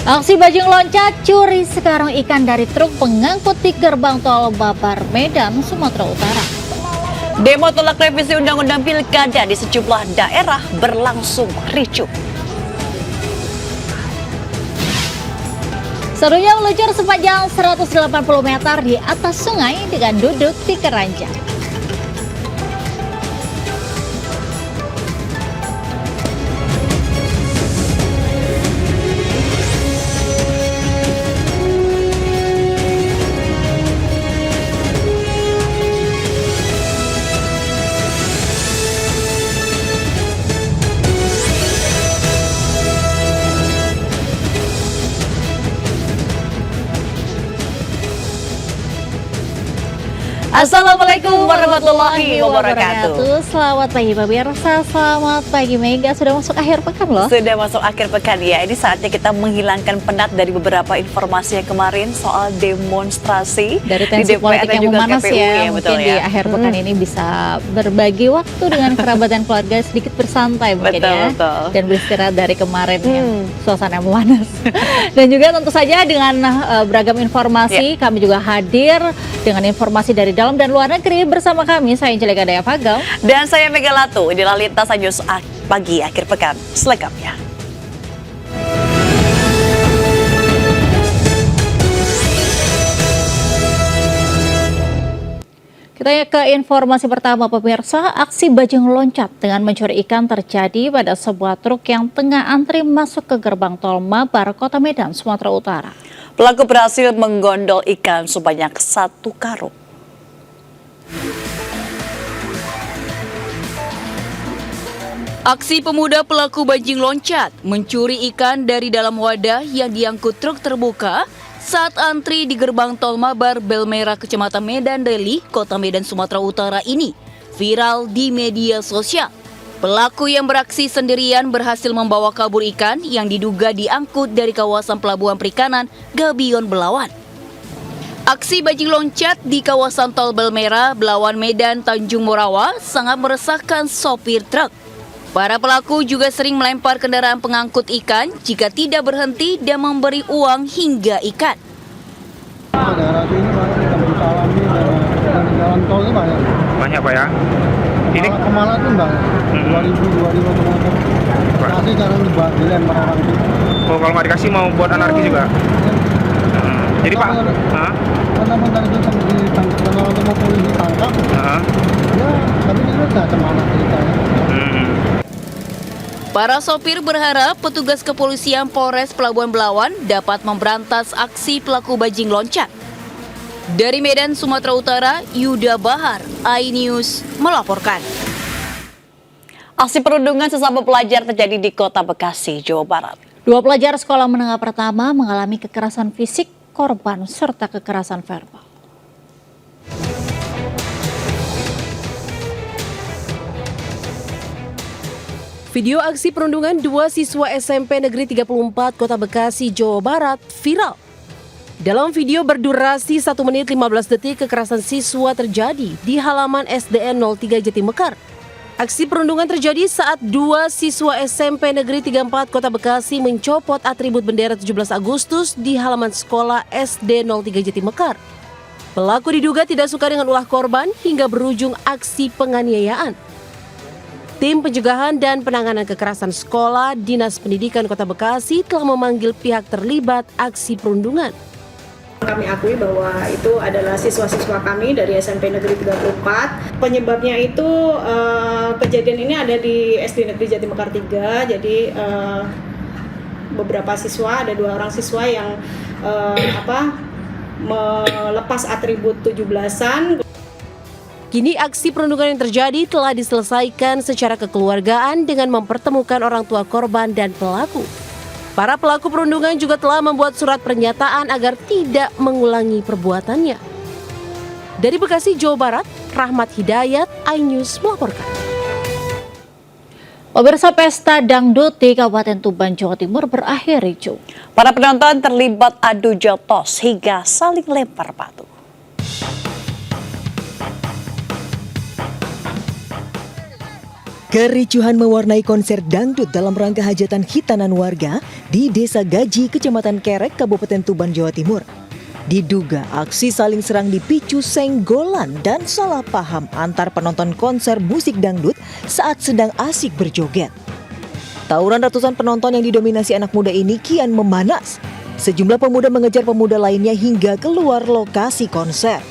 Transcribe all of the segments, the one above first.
Aksi bajing loncat curi sekarang ikan dari truk pengangkut di gerbang tol Babar Medan, Sumatera Utara. Demo tolak revisi Undang-Undang Pilkada di sejumlah daerah berlangsung ricuh. Serunya meluncur sepanjang 180 meter di atas sungai dengan duduk di keranjang. Assalamualaikum warahmatullahi wabarakatuh. Selamat pagi pemirsa, selamat pagi Mega. Sudah masuk akhir pekan loh. Sudah masuk akhir pekan ya. Ini saatnya kita menghilangkan penat dari beberapa informasi yang kemarin soal demonstrasi dari tensi politik yang memanas KPU, ya. betul Mungkin ya. di akhir pekan ini bisa berbagi waktu dengan kerabat dan keluarga, sedikit bersantai mungkin Betul. Dan beristirahat dari kemarin yang suasana memanas. Dan juga tentu saja dengan beragam informasi kami juga hadir dengan informasi dari dalam dan luar negeri bersama kami. Saya Angelika Daya Pagau dan saya Mega Latu. Inilah Lintasan News pagi akhir pekan selengkapnya. Kita ke informasi pertama pemirsa. Aksi bajing loncat dengan mencuri ikan terjadi pada sebuah truk yang tengah antri masuk ke gerbang tol Mabar, Kota Medan, Sumatera Utara. Pelaku berhasil menggondol ikan sebanyak 1 karung. Aksi pemuda pelaku bajing loncat mencuri ikan dari dalam wadah yang diangkut truk terbuka saat antri di gerbang tol Mabar Belmera, Kecamatan Medan Deli, Kota Medan, Sumatera Utara ini viral di media sosial. Pelaku yang beraksi sendirian berhasil membawa kabur ikan yang diduga diangkut dari kawasan pelabuhan perikanan Gabion Belawan. Aksi bajing loncat di kawasan tol Belmera, Belawan, Medan, Tanjung Morawa sangat meresahkan sopir truk. Para pelaku juga sering melempar kendaraan pengangkut ikan jika tidak berhenti dan memberi uang hingga ikan. Daerah sini banyak Kampung Salam ini dan jalan tol ini banyak. Banyak Pak ya? Ini Kemarin pun banyak. 2.000 meter. Kasih sekarang dilempar orang itu. oh, kalau nggak dikasih mau buat anarki juga? Jadi Pak? Karena dari itu sampai ditangkap orang mau polisi tangkap. Ya, tapi ini udah semangat ceritanya. Para sopir berharap petugas kepolisian Polres Pelabuhan Belawan dapat memberantas aksi pelaku bajing loncat. Dari Medan, Sumatera Utara, Yuda Bahar, iNews melaporkan. Aksi perundungan sesama pelajar terjadi di Kota Bekasi, Jawa Barat. 2 pelajar sekolah menengah pertama mengalami kekerasan fisik korban serta kekerasan verbal. Video aksi perundungan 2 siswa SMP Negeri 34 Kota Bekasi, Jawa Barat viral. Dalam video berdurasi 1 menit 15 detik, kekerasan siswa terjadi di halaman SDN 03 Jatimekar. Aksi perundungan terjadi saat 2 siswa SMP Negeri 34 Kota Bekasi mencopot atribut bendera 17 Agustus di halaman sekolah SD 03 Jatimekar. Pelaku diduga tidak suka dengan ulah korban hingga berujung aksi penganiayaan. Tim Pencegahan dan Penanganan Kekerasan Sekolah Dinas Pendidikan Kota Bekasi telah memanggil pihak terlibat aksi perundungan. Kami akui bahwa itu adalah siswa-siswa kami dari SMP Negeri 34. Penyebabnya itu kejadian ini ada di SD Negeri Jatimekar 3. Jadi beberapa siswa, ada 2 orang siswa yang melepas atribut 17-an. Kini aksi perundungan yang terjadi telah diselesaikan secara kekeluargaan dengan mempertemukan orang tua korban dan pelaku. Para pelaku perundungan juga telah membuat surat pernyataan agar tidak mengulangi perbuatannya. Dari Bekasi, Jawa Barat, Rahmat Hidayat, iNews melaporkan. Pemirsa, pesta dangdut di Kabupaten Tuban, Jawa Timur berakhir ricuh. Para penonton terlibat adu jotos hingga saling lempar batu. Kericuhan mewarnai konser dangdut dalam rangka hajatan hitanan warga di Desa Gaji, Kecamatan Kerek, Kabupaten Tuban, Jawa Timur. Diduga aksi saling serang dipicu senggolan dan salah paham antar penonton konser musik dangdut saat sedang asik berjoget. Tawuran ratusan penonton yang didominasi anak muda ini kian memanas. Sejumlah pemuda mengejar pemuda lainnya hingga keluar lokasi konser.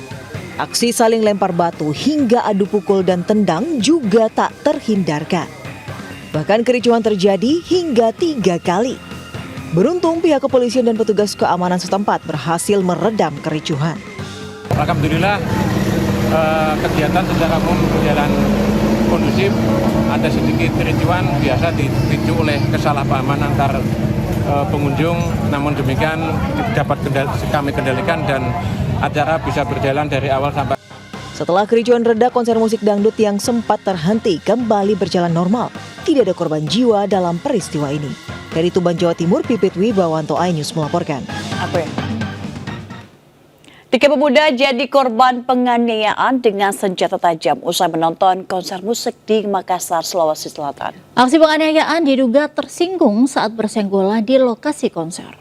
Aksi saling lempar batu hingga adu pukul dan tendang juga tak terhindarkan. Bahkan kericuhan terjadi hingga 3 kali. Beruntung pihak kepolisian dan petugas keamanan setempat berhasil meredam kericuhan. Alhamdulillah kegiatan secara umum berjalan kondusif. Ada sedikit kericuhan biasa dipicu oleh kesalahpahaman antar pengunjung. Namun demikian dapat kami kendalikan dan acara bisa berjalan dari awal sampai. Setelah kericuhan reda, konser musik dangdut yang sempat terhenti kembali berjalan normal. Tidak ada korban jiwa dalam peristiwa ini. Dari Tuban, Jawa Timur, Pipit Wibawanto, iNews melaporkan. Apa ya? 3 pemuda jadi korban penganiayaan dengan senjata tajam usai menonton konser musik di Makassar, Sulawesi Selatan. Aksi penganiayaan diduga tersinggung saat bersenggolan di lokasi konser.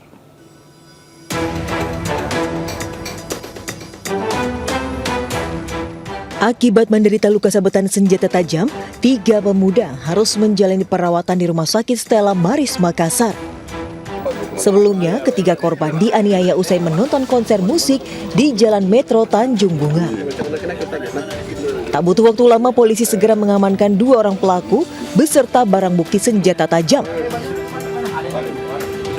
Akibat menderita luka sabetan senjata tajam, 3 pemuda harus menjalani perawatan di Rumah Sakit Stella Maris, Makassar. Sebelumnya, ketiga korban dianiaya usai menonton konser musik di Jalan Metro Tanjung Bunga. Tak butuh waktu lama, polisi segera mengamankan 2 orang pelaku beserta barang bukti senjata tajam.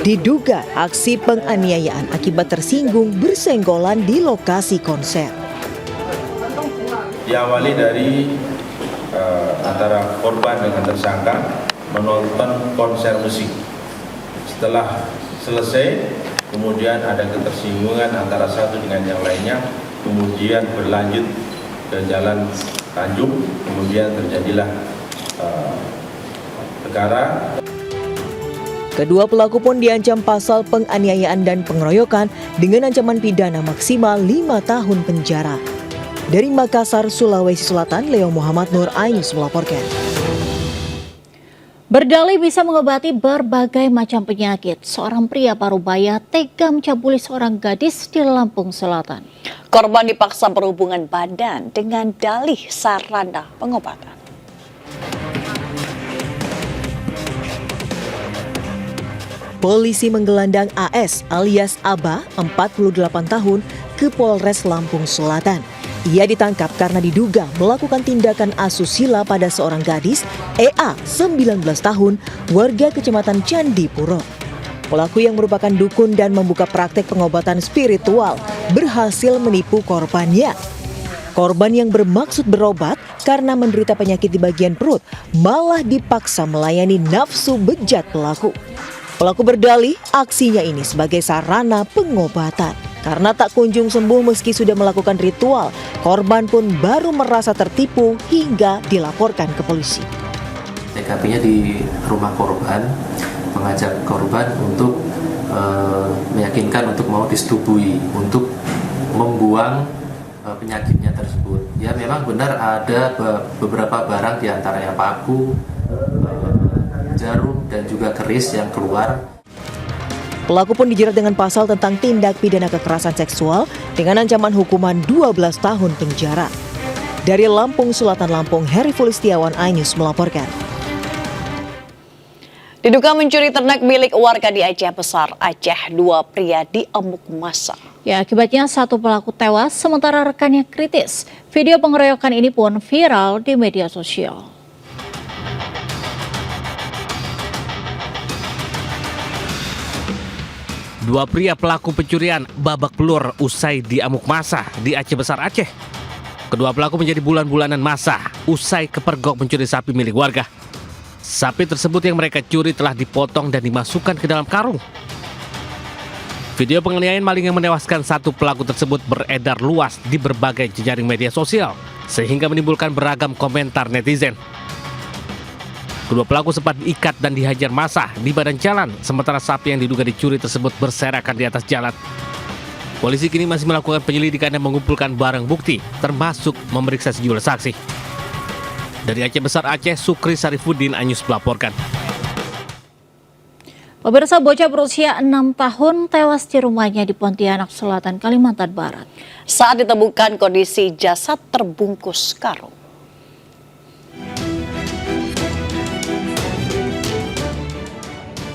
Diduga aksi penganiayaan akibat tersinggung bersenggolan di lokasi konser. Diawali dari antara korban dengan tersangka menonton konser musik. Setelah selesai, kemudian ada ketersinggungan antara satu dengan yang lainnya, kemudian berlanjut ke Jalan Tanjung, kemudian terjadilah perkara. Kedua pelaku pun diancam pasal penganiayaan dan pengeroyokan dengan ancaman pidana maksimal 5 tahun penjara. Dari Makassar, Sulawesi Selatan, Leo Muhammad Nur, iNews melaporkan. Berdalih bisa mengobati berbagai macam penyakit, seorang pria parubaya tega mencabuli seorang gadis di Lampung Selatan. Korban dipaksa berhubungan badan dengan dalih sarana pengobatan. Polisi menggelandang AS alias Aba, 48 tahun, ke Polres Lampung Selatan. Ia ditangkap karena diduga melakukan tindakan asusila pada seorang gadis, EA, 19 tahun, warga Kecamatan Candipuro. Pelaku yang merupakan dukun dan membuka praktek pengobatan spiritual berhasil menipu korbannya. Korban yang bermaksud berobat karena menderita penyakit di bagian perut malah dipaksa melayani nafsu bejat pelaku. Pelaku berdalih aksinya ini sebagai sarana pengobatan. Karena tak kunjung sembuh meski sudah melakukan ritual, korban pun baru merasa tertipu hingga dilaporkan ke polisi. TKP-nya di rumah korban, mengajak korban untuk meyakinkan untuk mau disetubui, untuk membuang penyakitnya tersebut. Ya memang benar ada beberapa barang diantaranya paku, jarum dan juga keris yang keluar. Pelaku pun dijerat dengan pasal tentang tindak pidana kekerasan seksual dengan ancaman hukuman 12 tahun penjara. Dari Lampung Selatan, Lampung, Heri Fulistiawan, iNews melaporkan. Diduga mencuri ternak milik warga di Aceh Besar, Aceh, 2 pria diamuk massa. Ya, akibatnya 1 pelaku tewas sementara rekannya kritis. Video pengeroyokan ini pun viral di media sosial. Dua pria pelaku pencurian babak belur usai diamuk massa di Aceh Besar, Aceh. Kedua pelaku menjadi bulan-bulanan massa usai kepergok mencuri sapi milik warga. Sapi tersebut yang mereka curi telah dipotong dan dimasukkan ke dalam karung. Video penganiayaan maling yang menewaskan 1 pelaku tersebut beredar luas di berbagai jejaring media sosial sehingga menimbulkan beragam komentar netizen. Kedua pelaku sempat diikat dan dihajar massa di badan jalan, sementara sapi yang diduga dicuri tersebut berserakan di atas jalan. Polisi kini masih melakukan penyelidikan dan mengumpulkan barang bukti, termasuk memeriksa sejumlah saksi. Dari Aceh Besar Aceh, Sukri Sarifuddin, iNews melaporkan. Pemirsa, bocah berusia 6 tahun tewas di rumahnya di Pontianak Selatan, Kalimantan Barat. Saat ditemukan kondisi jasad terbungkus karung.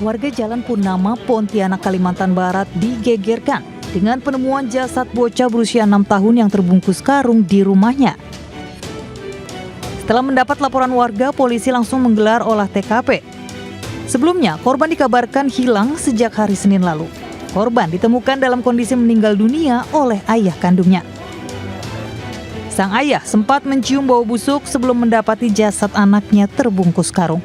Warga Jalan Purnama, Pontianak, Kalimantan Barat digegerkan dengan penemuan jasad bocah berusia 6 tahun yang terbungkus karung di rumahnya. Setelah mendapat laporan warga, polisi langsung menggelar olah TKP. Sebelumnya, korban dikabarkan hilang sejak hari Senin lalu. Korban ditemukan dalam kondisi meninggal dunia oleh ayah kandungnya. Sang ayah sempat mencium bau busuk sebelum mendapati jasad anaknya terbungkus karung.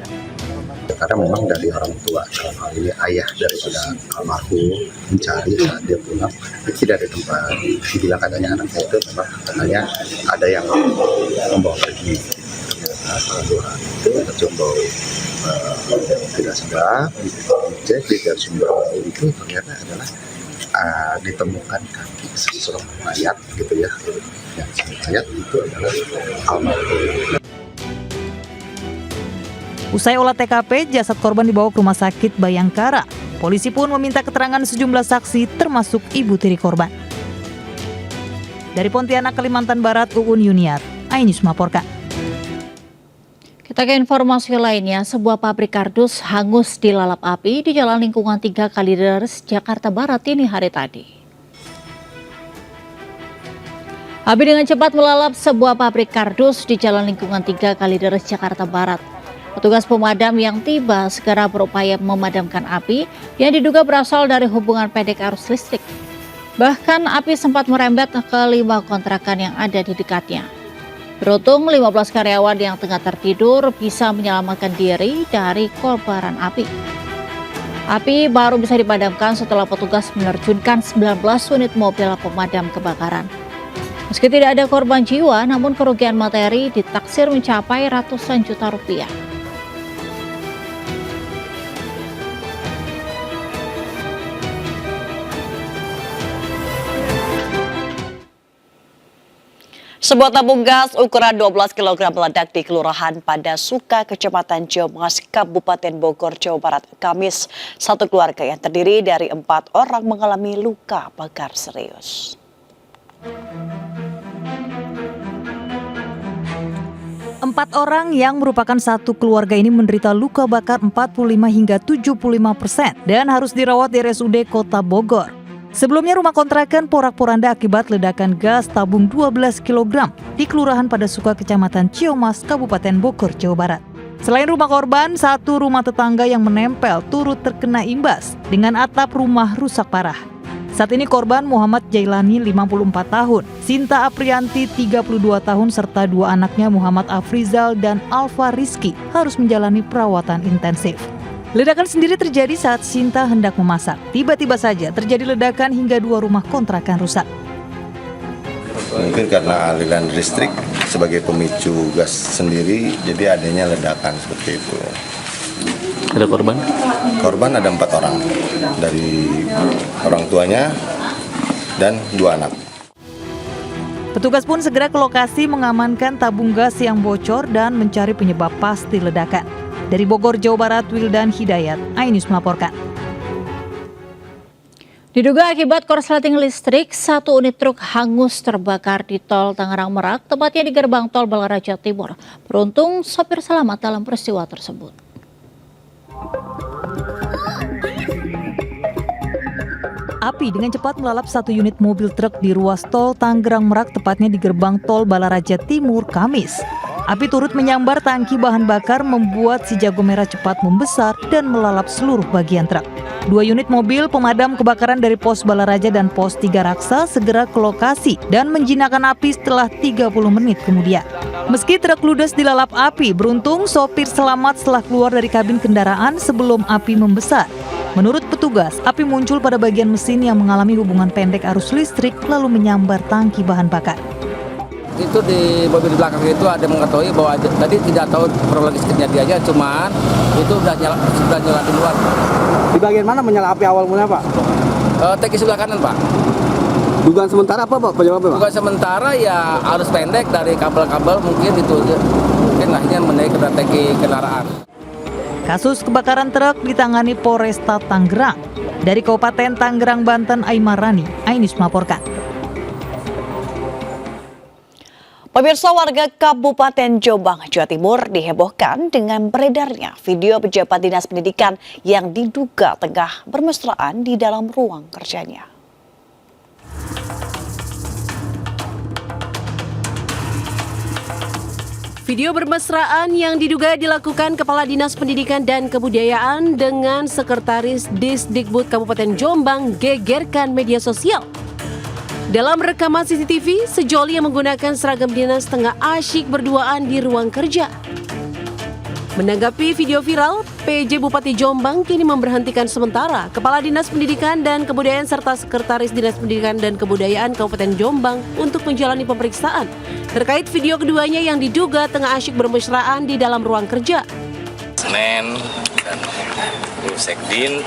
Karena memang dari orang tua, dalam hal ini ayah daripada almarhum mencari saat dia pulang, itu tidak ada tempat. Dibilang katanya anaknya itu memang katanya ada yang membawa pergi. Ternyata itu tercium bau tidak sedap, dicek dari sumber bau itu ternyata adalah ditemukan kaki seseorang mayat gitu ya. Yang mayat itu adalah almarhum. Usai olah TKP, jasad korban dibawa ke Rumah Sakit Bayangkara. Polisi pun meminta keterangan sejumlah saksi termasuk ibu tiri korban. Dari Pontianak, Kalimantan Barat, Uun Yuniar, iNews melaporkan. Kita ke informasi lainnya, sebuah pabrik kardus hangus dilalap api di Jalan Lingkungan 3 Kalideres, Jakarta Barat ini hari tadi. Api dengan cepat melalap sebuah pabrik kardus di Jalan Lingkungan 3 Kalideres, Jakarta Barat. Petugas pemadam yang tiba segera berupaya memadamkan api yang diduga berasal dari hubungan pendek arus listrik. Bahkan api sempat merembet ke 5 kontrakan yang ada di dekatnya. Beruntung 15 karyawan yang tengah tertidur bisa menyelamatkan diri dari kobaran api. Api baru bisa dipadamkan setelah petugas menerjunkan 19 unit mobil pemadam kebakaran. Meski tidak ada korban jiwa, namun kerugian materi ditaksir mencapai ratusan juta rupiah. Sebuah tabung gas ukuran 12 kg meledak di Kelurahan Padasuka, Kecamatan Ciamas, Kabupaten Bogor, Jawa Barat, Kamis. Satu keluarga yang terdiri dari 4 orang mengalami luka bakar serius. 4 orang yang merupakan satu keluarga ini menderita luka bakar 45 hingga 75% dan harus dirawat di RSUD Kota Bogor. Sebelumnya rumah kontrakan porak-poranda akibat ledakan gas tabung 12 kg di Kelurahan Padasuka, Kecamatan Ciamas, Kabupaten Bogor, Jawa Barat. Selain rumah korban, satu rumah tetangga yang menempel turut terkena imbas dengan atap rumah rusak parah. Saat ini korban Muhammad Jailani 54 tahun, Sinta Aprianti 32 tahun serta 2 anaknya Muhammad Afrizal dan Alfa Rizky harus menjalani perawatan intensif. Ledakan sendiri terjadi saat Sinta hendak memasak. Tiba-tiba saja terjadi ledakan hingga 2 rumah kontrakan rusak. Mungkin karena aliran listrik sebagai pemicu gas sendiri, jadi adanya ledakan seperti itu. Ada korban? Korban ada 4 orang, dari orang tuanya dan 2 anak. Petugas pun segera ke lokasi mengamankan tabung gas yang bocor dan mencari penyebab pasti ledakan. Dari Bogor, Jawa Barat, Wildan Hidayat, iNews melaporkan. Diduga akibat korsleting listrik, 1 unit truk hangus terbakar di tol Tangerang Merak, tepatnya di gerbang tol Balaraja Timur. Beruntung sopir selamat dalam peristiwa tersebut. Api dengan cepat melalap 1 unit mobil truk di ruas tol Tangerang Merak, tepatnya di gerbang tol Balaraja Timur, Kamis. Api turut menyambar tangki bahan bakar membuat si jago merah cepat membesar dan melalap seluruh bagian truk. 2 unit mobil pemadam kebakaran dari Pos Balaraja dan Pos 3 Raksa segera ke lokasi dan menjinakkan api setelah 30 menit kemudian. Meski truk ludes dilalap api, beruntung sopir selamat setelah keluar dari kabin kendaraan sebelum api membesar. Menurut petugas, api muncul pada bagian mesin yang mengalami hubungan pendek arus listrik lalu menyambar tangki bahan bakar. Itu di mobil di belakang itu ada mengetahui bahwa tadi tidak tahu kronologis kejadiannya, cuman itu sudah nyala di luar. Di bagian mana menyala api awal mulanya, Pak? Tangki sebelah kanan, Pak. Dugaan sementara apa Pak? Penyebabnya Pak? Dugaan sementara ya arus pendek dari kabel-kabel mungkin itu. Mungkin akhirnya menaik ke kendaraan. Kasus kebakaran truk ditangani Polresta Tangerang. Dari Kabupaten Tangerang, Banten, Aimarani, Ainus melaporkan. Pemirsa, warga Kabupaten Jombang, Jawa Timur dihebohkan dengan beredarnya video pejabat dinas pendidikan yang diduga tengah bermesraan di dalam ruang kerjanya. Video bermesraan yang diduga dilakukan Kepala Dinas Pendidikan dan Kebudayaan dengan Sekretaris Disdikbud Kabupaten Jombang gegerkan media sosial. Dalam rekaman CCTV, sejoli yang menggunakan seragam dinas tengah asyik berduaan di ruang kerja. Menanggapi video viral, PJ Bupati Jombang kini memberhentikan sementara Kepala Dinas Pendidikan dan Kebudayaan serta Sekretaris Dinas Pendidikan dan Kebudayaan Kabupaten Jombang untuk menjalani pemeriksaan terkait video keduanya yang diduga tengah asyik bermesraan di dalam ruang kerja. Senin dan Bu Sekdin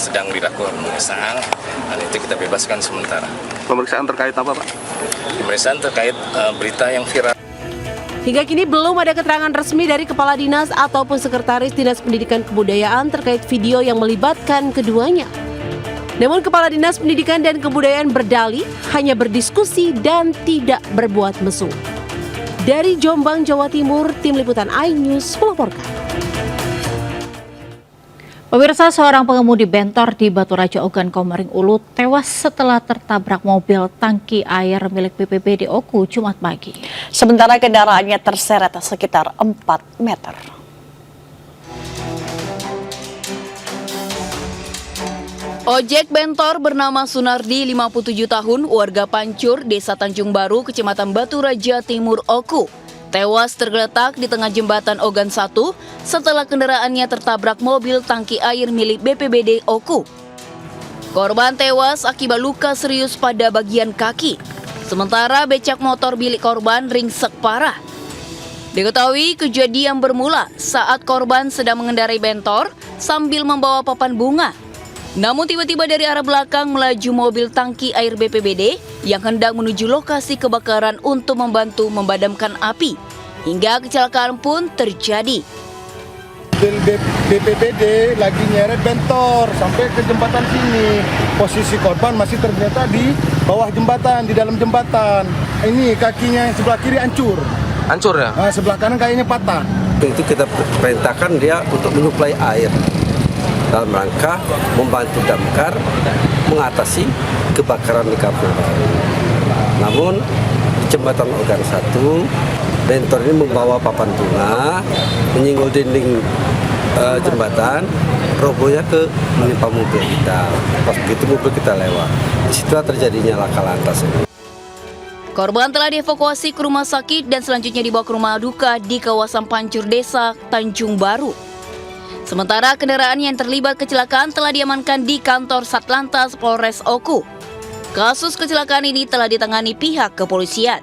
sedang dilakukan pemeriksaan dan itu kita bebaskan sementara. Pemeriksaan terkait apa Pak? Pemeriksaan terkait berita yang viral. Hingga kini belum ada keterangan resmi dari Kepala Dinas ataupun Sekretaris Dinas Pendidikan Kebudayaan terkait video yang melibatkan keduanya. Namun Kepala Dinas Pendidikan dan Kebudayaan berdalih hanya berdiskusi dan tidak berbuat mesum. Dari Jombang, Jawa Timur, Tim Liputan iNews melaporkan. Pemirsa, seorang pengemudi bentor di Batu Raja Ogan Komering Ulu tewas setelah tertabrak mobil tangki air milik BPBD Oku Jumat pagi. Sementara kendaraannya terseret sekitar 4 meter. Ojek bentor bernama Sunardi, 57 tahun, warga Pancur, Desa Tanjung Baru, Kecamatan Batu Raja Timur Oku, tewas tergeletak di tengah jembatan Ogan 1 setelah kendaraannya tertabrak mobil tangki air milik BPBD Oku. Korban tewas akibat luka serius pada bagian kaki, sementara becak motor milik korban ringsek parah. Diketahui kejadian bermula saat korban sedang mengendarai bentor sambil membawa papan bunga. Namun tiba-tiba dari arah belakang melaju mobil tangki air BPBD yang hendak menuju lokasi kebakaran untuk membantu memadamkan api. Hingga kecelakaan pun terjadi. BPBD lagi nyeret bentor sampai ke jembatan sini. Posisi korban masih ternyata di bawah jembatan, di dalam jembatan. Ini kakinya yang sebelah kiri hancur. Hancur ya? Nah, sebelah kanan kayaknya patah. Itu kita perintahkan dia untuk menyuplai air dalam rangka membantu damkar mengatasi kebakaran di Kampung Baru. Namun di jembatan Ogan 1, bentor ini membawa papan bunga, menyinggol dinding jembatan, robohnya ke menimpa mobil kita. Pas begitu mobil kita lewat, disitulah terjadinya laka lantas. Korban telah dievakuasi ke rumah sakit dan selanjutnya dibawa ke rumah duka di kawasan Pancur Desa Tanjung Baru. Sementara kendaraan yang terlibat kecelakaan telah diamankan di kantor Satlantas Polres Oku. Kasus kecelakaan ini telah ditangani pihak kepolisian.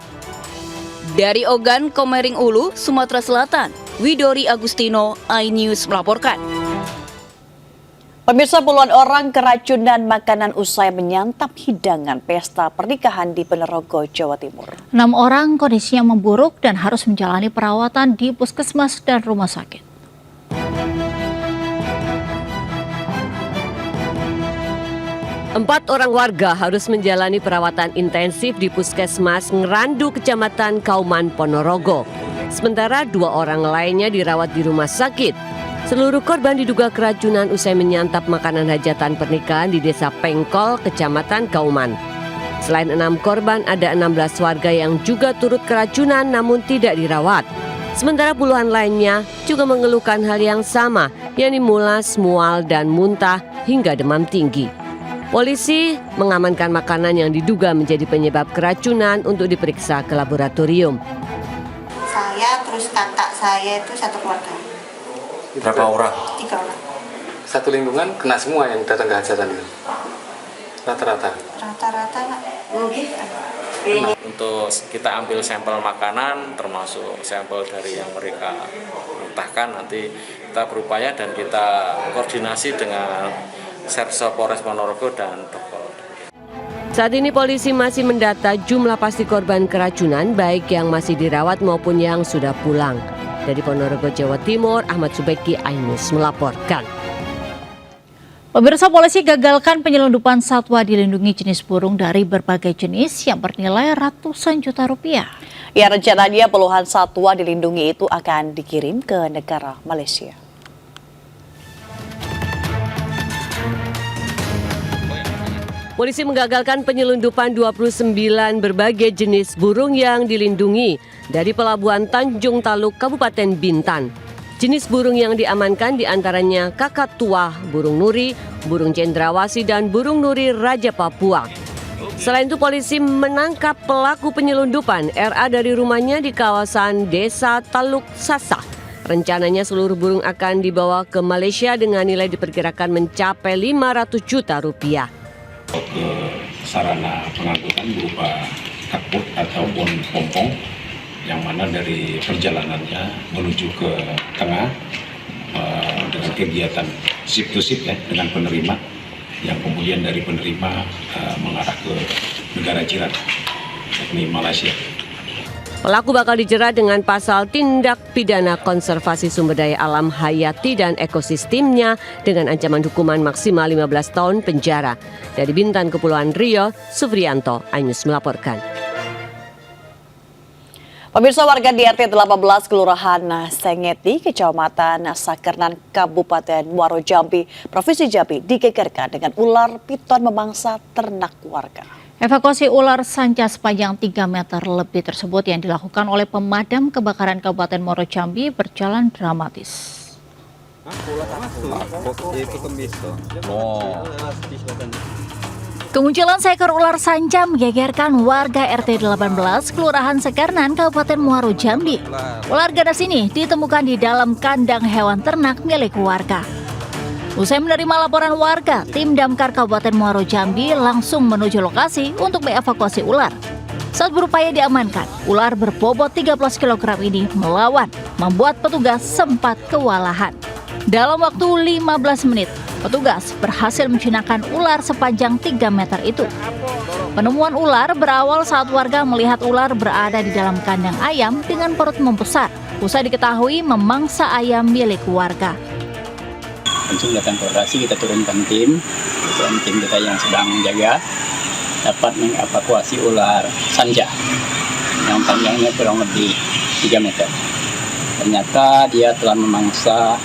Dari Ogan Komering Ulu, Sumatera Selatan, Widori Agustino, iNews melaporkan. Pemirsa, puluhan orang keracunan makanan usai menyantap hidangan pesta pernikahan di Ponorogo, Jawa Timur. 6 orang kondisinya memburuk dan harus menjalani perawatan di puskesmas dan rumah sakit. Empat orang warga harus menjalani perawatan intensif di Puskesmas Ngerandu, Kecamatan Kauman, Ponorogo. Sementara 2 orang lainnya dirawat di rumah sakit. Seluruh korban diduga keracunan usai menyantap makanan hajatan pernikahan di Desa Pengkol, Kecamatan Kauman. Selain 6 korban, ada 16 warga yang juga turut keracunan namun tidak dirawat. Sementara puluhan lainnya juga mengeluhkan hal yang sama, yakni mulas, mual, dan muntah hingga demam tinggi. Polisi mengamankan makanan yang diduga menjadi penyebab keracunan untuk diperiksa ke laboratorium. Saya terus kakak saya itu satu keluarga. Berapa orang? 3 orang. Satu lingkungan kena semua yang datang ke hajatan itu? Rata-rata? Rata-rata mungkin. Untuk kita ambil sampel makanan termasuk sampel dari yang mereka muntahkan, nanti kita berupaya dan kita koordinasi dengan Sersa Polres Ponorogo dan Dokter. Saat ini polisi masih mendata jumlah pasti korban keracunan baik yang masih dirawat maupun yang sudah pulang. Dari Ponorogo, Jawa Timur, Ahmad Subeki, iNews melaporkan. Pemirsa, polisi gagalkan penyelundupan satwa dilindungi jenis burung dari berbagai jenis yang bernilai ratusan juta rupiah. Ya, rencananya puluhan satwa dilindungi itu akan dikirim ke negara Malaysia. Polisi menggagalkan penyelundupan 29 berbagai jenis burung yang dilindungi dari Pelabuhan Tanjung Taluk, Kabupaten Bintan. Jenis burung yang diamankan diantaranya kakak tua, burung nuri, burung cendrawasih, dan burung nuri Raja Papua. Selain itu, polisi menangkap pelaku penyelundupan RA dari rumahnya di kawasan Desa Taluk Sasa. Rencananya seluruh burung akan dibawa ke Malaysia dengan nilai diperkirakan mencapai 500 juta rupiah. Ke sarana pengangkutan berupa kakbot ataupun pompong yang mana dari perjalanannya menuju ke tengah dengan kegiatan ship to ship ya, dengan penerima yang kemudian dari penerima mengarah ke negara jiran yakni Malaysia. Pelaku bakal dijerat dengan pasal tindak pidana konservasi sumber daya alam hayati dan ekosistemnya dengan ancaman hukuman maksimal 15 tahun penjara. Dari Bintan, Kepulauan Riau, Supriyanto, iNews melaporkan. Pemirsa, warga di RT 18 Kelurahan Sengeti, Kecamatan Sakernan, Kabupaten Muaro Jambi, Provinsi Jambi digegerkan dengan ular piton memangsa ternak warga. Evakuasi ular sanca sepanjang 3 meter lebih tersebut yang dilakukan oleh pemadam kebakaran Kabupaten Muaro Jambi berjalan dramatis. Kemunculan seekor ular sanca menggegerkan warga RT 18 Kelurahan Sakernan, Kabupaten Muaro Jambi. Ular ganas ini ditemukan di dalam kandang hewan ternak milik warga. Usai menerima laporan warga, tim Damkar Kabupaten Muaro Jambi langsung menuju lokasi untuk mengevakuasi ular. Saat berupaya diamankan, ular berbobot 13 kg ini melawan, membuat petugas sempat kewalahan. Dalam waktu 15 menit, petugas berhasil menjinakkan ular sepanjang 3 meter itu. Penemuan ular berawal saat warga melihat ular berada di dalam kandang ayam dengan perut membesar. Usai diketahui memangsa ayam milik warga. Langsung datang ke lokasi, kita turunkan tim kita yang sedang menjaga dapat mengevakuasi ular sanca yang panjangnya kurang lebih 3 meter. Ternyata dia telah memangsa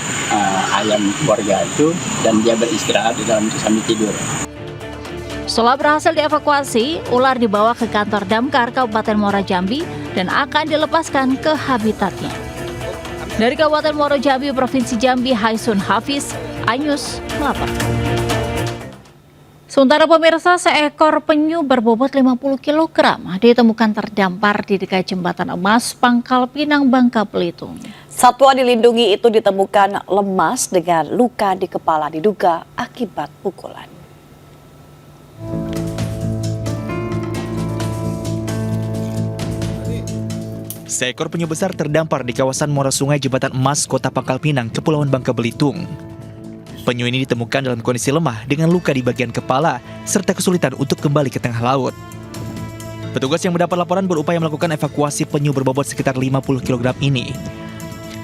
ayam warga itu dan dia beristirahat di dalam itu sambil tidur. Setelah berhasil dievakuasi, ular dibawa ke kantor Damkar Kabupaten Muaro Jambi dan akan dilepaskan ke habitatnya. Dari Kabupaten Muaro Jambi, Provinsi Jambi, Haisun Hafiz, iNews melaporkan. Sementara pemirsa, seekor penyu berbobot 50 kg ditemukan terdampar di dekat jembatan emas Pangkal Pinang, Bangka Belitung. Satwa dilindungi itu ditemukan lemas dengan luka di kepala diduga akibat pukulan. Seekor penyu besar terdampar di kawasan muara sungai Jembatan Emas, Kota Pangkal Pinang, Kepulauan Bangka Belitung. Penyu ini ditemukan dalam kondisi lemah dengan luka di bagian kepala serta kesulitan untuk kembali ke tengah laut. Petugas yang mendapat laporan berupaya melakukan evakuasi penyu berbobot sekitar 50 kg ini.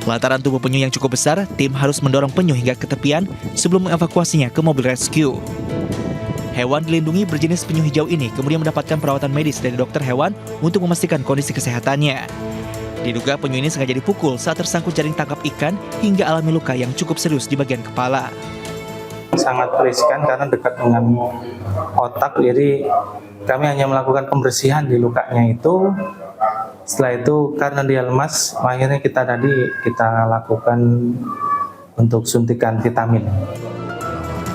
Lantaran tubuh penyu yang cukup besar, tim harus mendorong penyu hingga ke tepian sebelum mengevakuasinya ke mobil rescue. Hewan dilindungi berjenis penyu hijau ini kemudian mendapatkan perawatan medis dari dokter hewan untuk memastikan kondisi kesehatannya. Diduga penyu ini sengaja dipukul saat tersangkut jaring tangkap ikan hingga alami luka yang cukup serius di bagian kepala. Sangat riskan karena dekat dengan otak, jadi kami hanya melakukan pembersihan di lukanya itu. Setelah itu karena dia lemas, akhirnya kita lakukan untuk suntikan vitamin.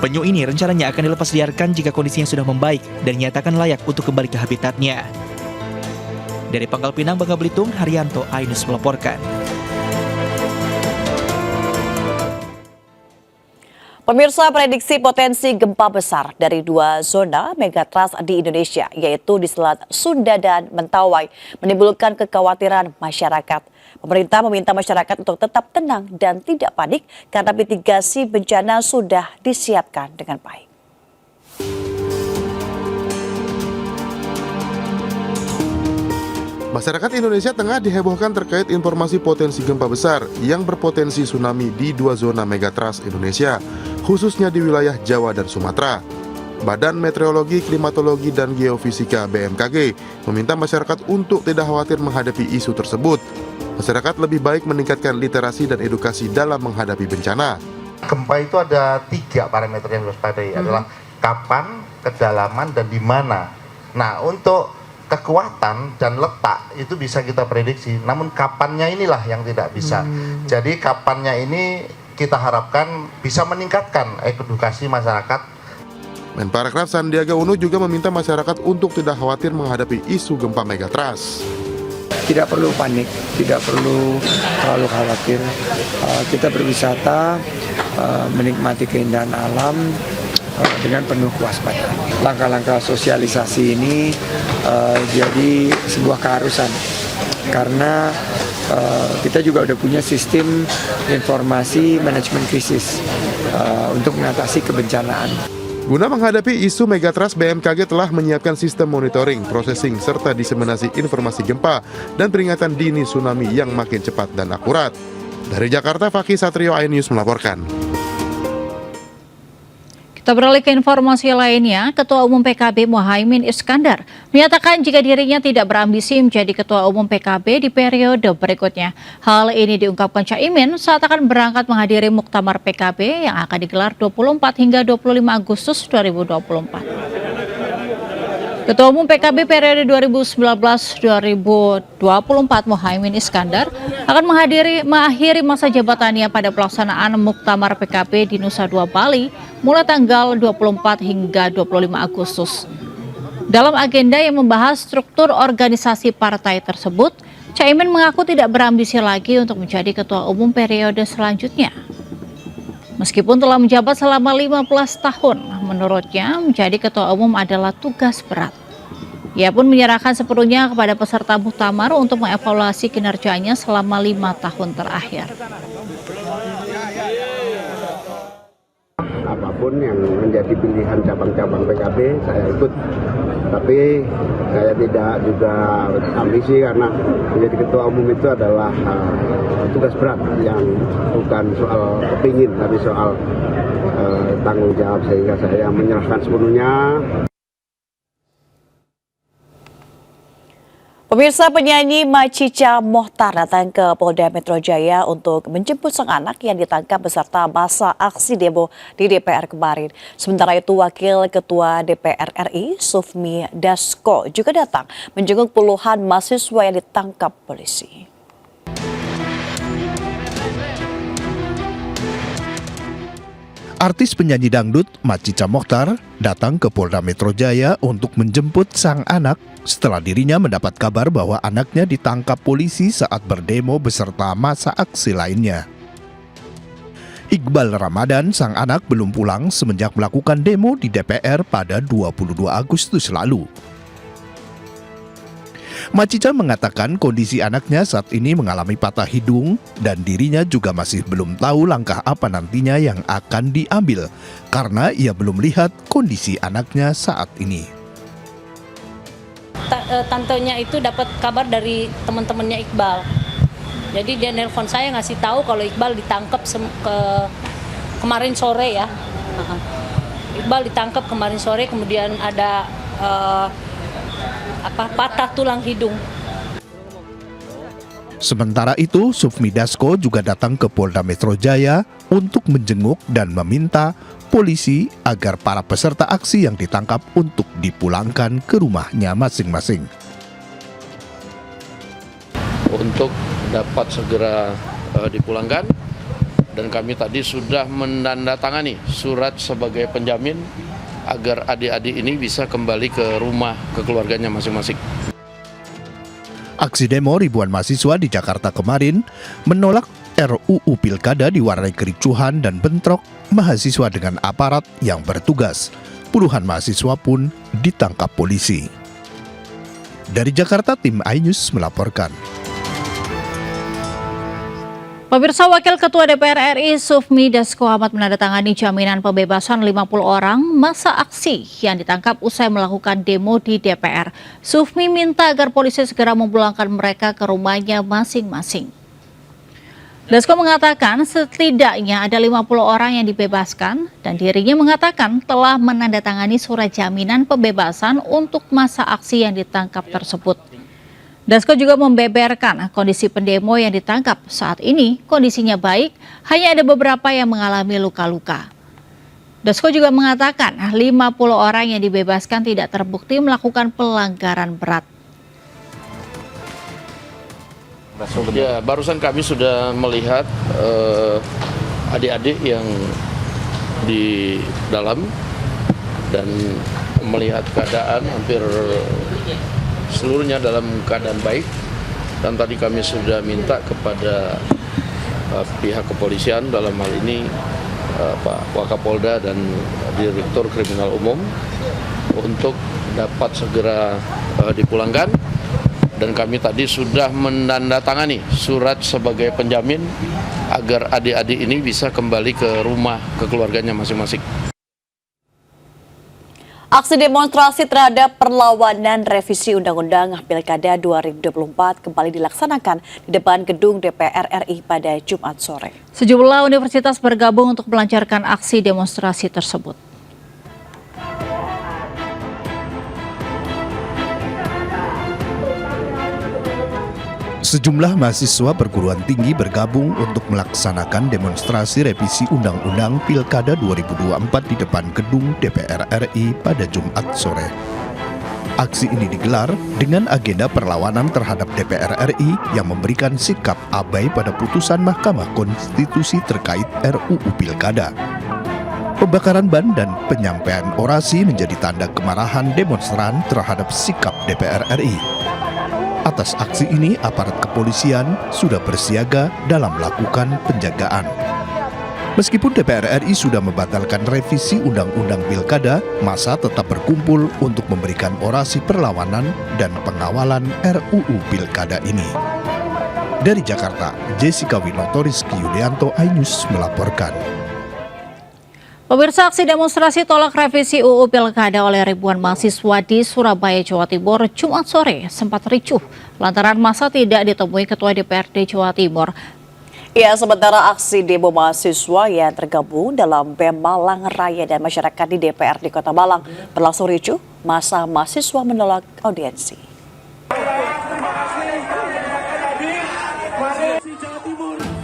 Penyu ini rencananya akan dilepas liarkan jika kondisinya sudah membaik dan dinyatakan layak untuk kembali ke habitatnya. Dari Pangkal Pinang, Bangka Belitung, Haryanto, iNews melaporkan. Pemirsa, prediksi potensi gempa besar dari 2 zona megatrust di Indonesia, yaitu di Selat Sunda dan Mentawai, menimbulkan kekhawatiran masyarakat. Pemerintah meminta masyarakat untuk tetap tenang dan tidak panik karena mitigasi bencana sudah disiapkan dengan baik. Masyarakat Indonesia tengah dihebohkan terkait informasi potensi gempa besar yang berpotensi tsunami di 2 zona megatrust Indonesia, khususnya di wilayah Jawa dan Sumatera. Badan Meteorologi, Klimatologi, dan Geofisika BMKG meminta masyarakat untuk tidak khawatir menghadapi isu tersebut. Masyarakat lebih baik meningkatkan literasi dan edukasi dalam menghadapi bencana. Gempa itu ada 3 parameter yang diwaspadai, adalah kapan, kedalaman, dan di mana. Nah, untuk kekuatan dan letak itu bisa kita prediksi, namun kapannya inilah yang tidak bisa. Jadi kapannya ini kita harapkan bisa meningkatkan edukasi masyarakat. Menparekraf Sandiaga Uno juga meminta masyarakat untuk tidak khawatir menghadapi isu gempa megatrust. Tidak perlu panik, tidak perlu terlalu khawatir. Kita berwisata, menikmati keindahan alam dengan penuh kewaspadaan. Langkah-langkah sosialisasi ini jadi sebuah keharusan karena kita juga udah punya sistem informasi manajemen krisis untuk mengatasi kebencanaan. Guna menghadapi isu megatrust, BMKG telah menyiapkan sistem monitoring, processing, serta diseminasi informasi gempa dan peringatan dini tsunami yang makin cepat dan akurat. Dari Jakarta, Fakih Satrio, iNews melaporkan. Kita beralih ke informasi lainnya. Ketua Umum PKB Muhaimin Iskandar menyatakan jika dirinya tidak berambisi menjadi Ketua Umum PKB di periode berikutnya. Hal ini diungkapkan Caimin saat akan berangkat menghadiri Muktamar PKB yang akan digelar 24 hingga 25 Agustus 2024. Ketua Umum PKB periode 2019-2024 Muhaimin Iskandar akan mengakhiri masa jabatannya pada pelaksanaan Muktamar PKB di Nusa Dua Bali mulai tanggal 24 hingga 25 Agustus. Dalam agenda yang membahas struktur organisasi partai tersebut, Caimin mengaku tidak berambisi lagi untuk menjadi Ketua Umum periode selanjutnya. Meskipun telah menjabat selama 15 tahun, menurutnya menjadi Ketua Umum adalah tugas berat. Ia pun menyerahkan sepenuhnya kepada peserta muktamar untuk mengevaluasi kinerjanya selama 5 tahun terakhir. Apapun yang menjadi pilihan cabang-cabang PKB, saya ikut. Tapi saya tidak juga ambisi karena menjadi Ketua Umum itu adalah tugas berat yang bukan soal kepingin, tapi soal tanggung jawab, sehingga saya menyerahkan sepenuhnya. Pemirsa, penyanyi Macica Mohtar datang ke Polda Metro Jaya untuk menjemput sang anak yang ditangkap beserta masa aksi demo di DPR kemarin. Sementara itu, Wakil Ketua DPR RI, Sufmi Dasko, juga datang menjenguk puluhan mahasiswa yang ditangkap polisi. Artis penyanyi dangdut Macica Mohtar datang ke Polda Metro Jaya untuk menjemput sang anak setelah dirinya mendapat kabar bahwa anaknya ditangkap polisi saat berdemo beserta massa aksi lainnya. Iqbal Ramadan, sang anak, belum pulang semenjak melakukan demo di DPR pada 22 Agustus lalu. Macica mengatakan kondisi anaknya saat ini mengalami patah hidung dan dirinya juga masih belum tahu langkah apa nantinya yang akan diambil karena ia belum lihat kondisi anaknya saat ini. Tantenya itu dapat kabar dari teman-temannya Iqbal. Jadi dia nelpon saya ngasih tahu kalau Iqbal ditangkap kemarin sore ya. Iqbal ditangkap kemarin sore, kemudian ada patah tulang hidung. Sementara itu, Sufmi Dasko juga datang ke Polda Metro Jaya untuk menjenguk dan meminta polisi agar para peserta aksi yang ditangkap untuk dipulangkan ke rumahnya masing-masing. Untuk dapat segera dipulangkan, dan kami tadi sudah menandatangani surat sebagai penjamin agar adik-adik ini bisa kembali ke rumah, ke keluarganya masing-masing. Aksi demo ribuan mahasiswa di Jakarta kemarin menolak RUU Pilkada diwarnai kericuhan dan bentrok mahasiswa dengan aparat yang bertugas. Puluhan mahasiswa pun ditangkap polisi. Dari Jakarta, tim iNews melaporkan. Pemirsa, Wakil Ketua DPR RI Sufmi Dasko Ahmad menandatangani jaminan pembebasan 50 orang massa aksi yang ditangkap usai melakukan demo di DPR. Sufmi minta agar polisi segera memulangkan mereka ke rumahnya masing-masing. Dasko mengatakan setidaknya ada 50 orang yang dibebaskan dan dirinya mengatakan telah menandatangani surat jaminan pembebasan untuk massa aksi yang ditangkap tersebut. Dasko juga membeberkan kondisi pendemo yang ditangkap. Saat ini kondisinya baik, hanya ada beberapa yang mengalami luka-luka. Dasko juga mengatakan 50 orang yang dibebaskan tidak terbukti melakukan pelanggaran berat. Ya, barusan kami sudah melihat adik-adik yang di dalam dan melihat keadaan hampir seluruhnya dalam keadaan baik, dan tadi kami sudah minta kepada pihak kepolisian, dalam hal ini Pak Wakapolda dan Direktur Kriminal Umum, untuk dapat segera dipulangkan, dan kami tadi sudah menandatangani surat sebagai penjamin agar adik-adik ini bisa kembali ke rumah, ke keluarganya masing-masing. Aksi demonstrasi terhadap perlawanan revisi Undang-Undang Pilkada 2024 kembali dilaksanakan di depan gedung DPR RI pada Jumat sore. Sejumlah universitas bergabung untuk melancarkan aksi demonstrasi tersebut. Sejumlah mahasiswa perguruan tinggi bergabung untuk melaksanakan demonstrasi revisi Undang-Undang Pilkada 2024 di depan gedung DPR RI pada Jumat sore. Aksi ini digelar dengan agenda perlawanan terhadap DPR RI yang memberikan sikap abai pada putusan Mahkamah Konstitusi terkait RUU Pilkada. Pembakaran ban dan penyampaian orasi menjadi tanda kemarahan demonstran terhadap sikap DPR RI. Atas aksi ini, aparat kepolisian sudah bersiaga dalam melakukan penjagaan. Meskipun DPR RI sudah membatalkan revisi Undang-Undang Pilkada, massa tetap berkumpul untuk memberikan orasi perlawanan dan pengawalan RUU Pilkada ini. Dari Jakarta, Jessica Winoto, Rizky Yulianto, iNews melaporkan. Pemirsa, aksi demonstrasi tolak revisi UU Pilkada oleh ribuan mahasiswa di Surabaya, Jawa Timur, Jumat sore sempat ricuh lantaran massa tidak ditemui Ketua DPRD Jawa Timur. Ya, sementara aksi demo mahasiswa yang tergabung dalam BEM Malang Raya dan masyarakat di DPRD Kota Malang berlangsung ricuh, massa mahasiswa menolak audiensi.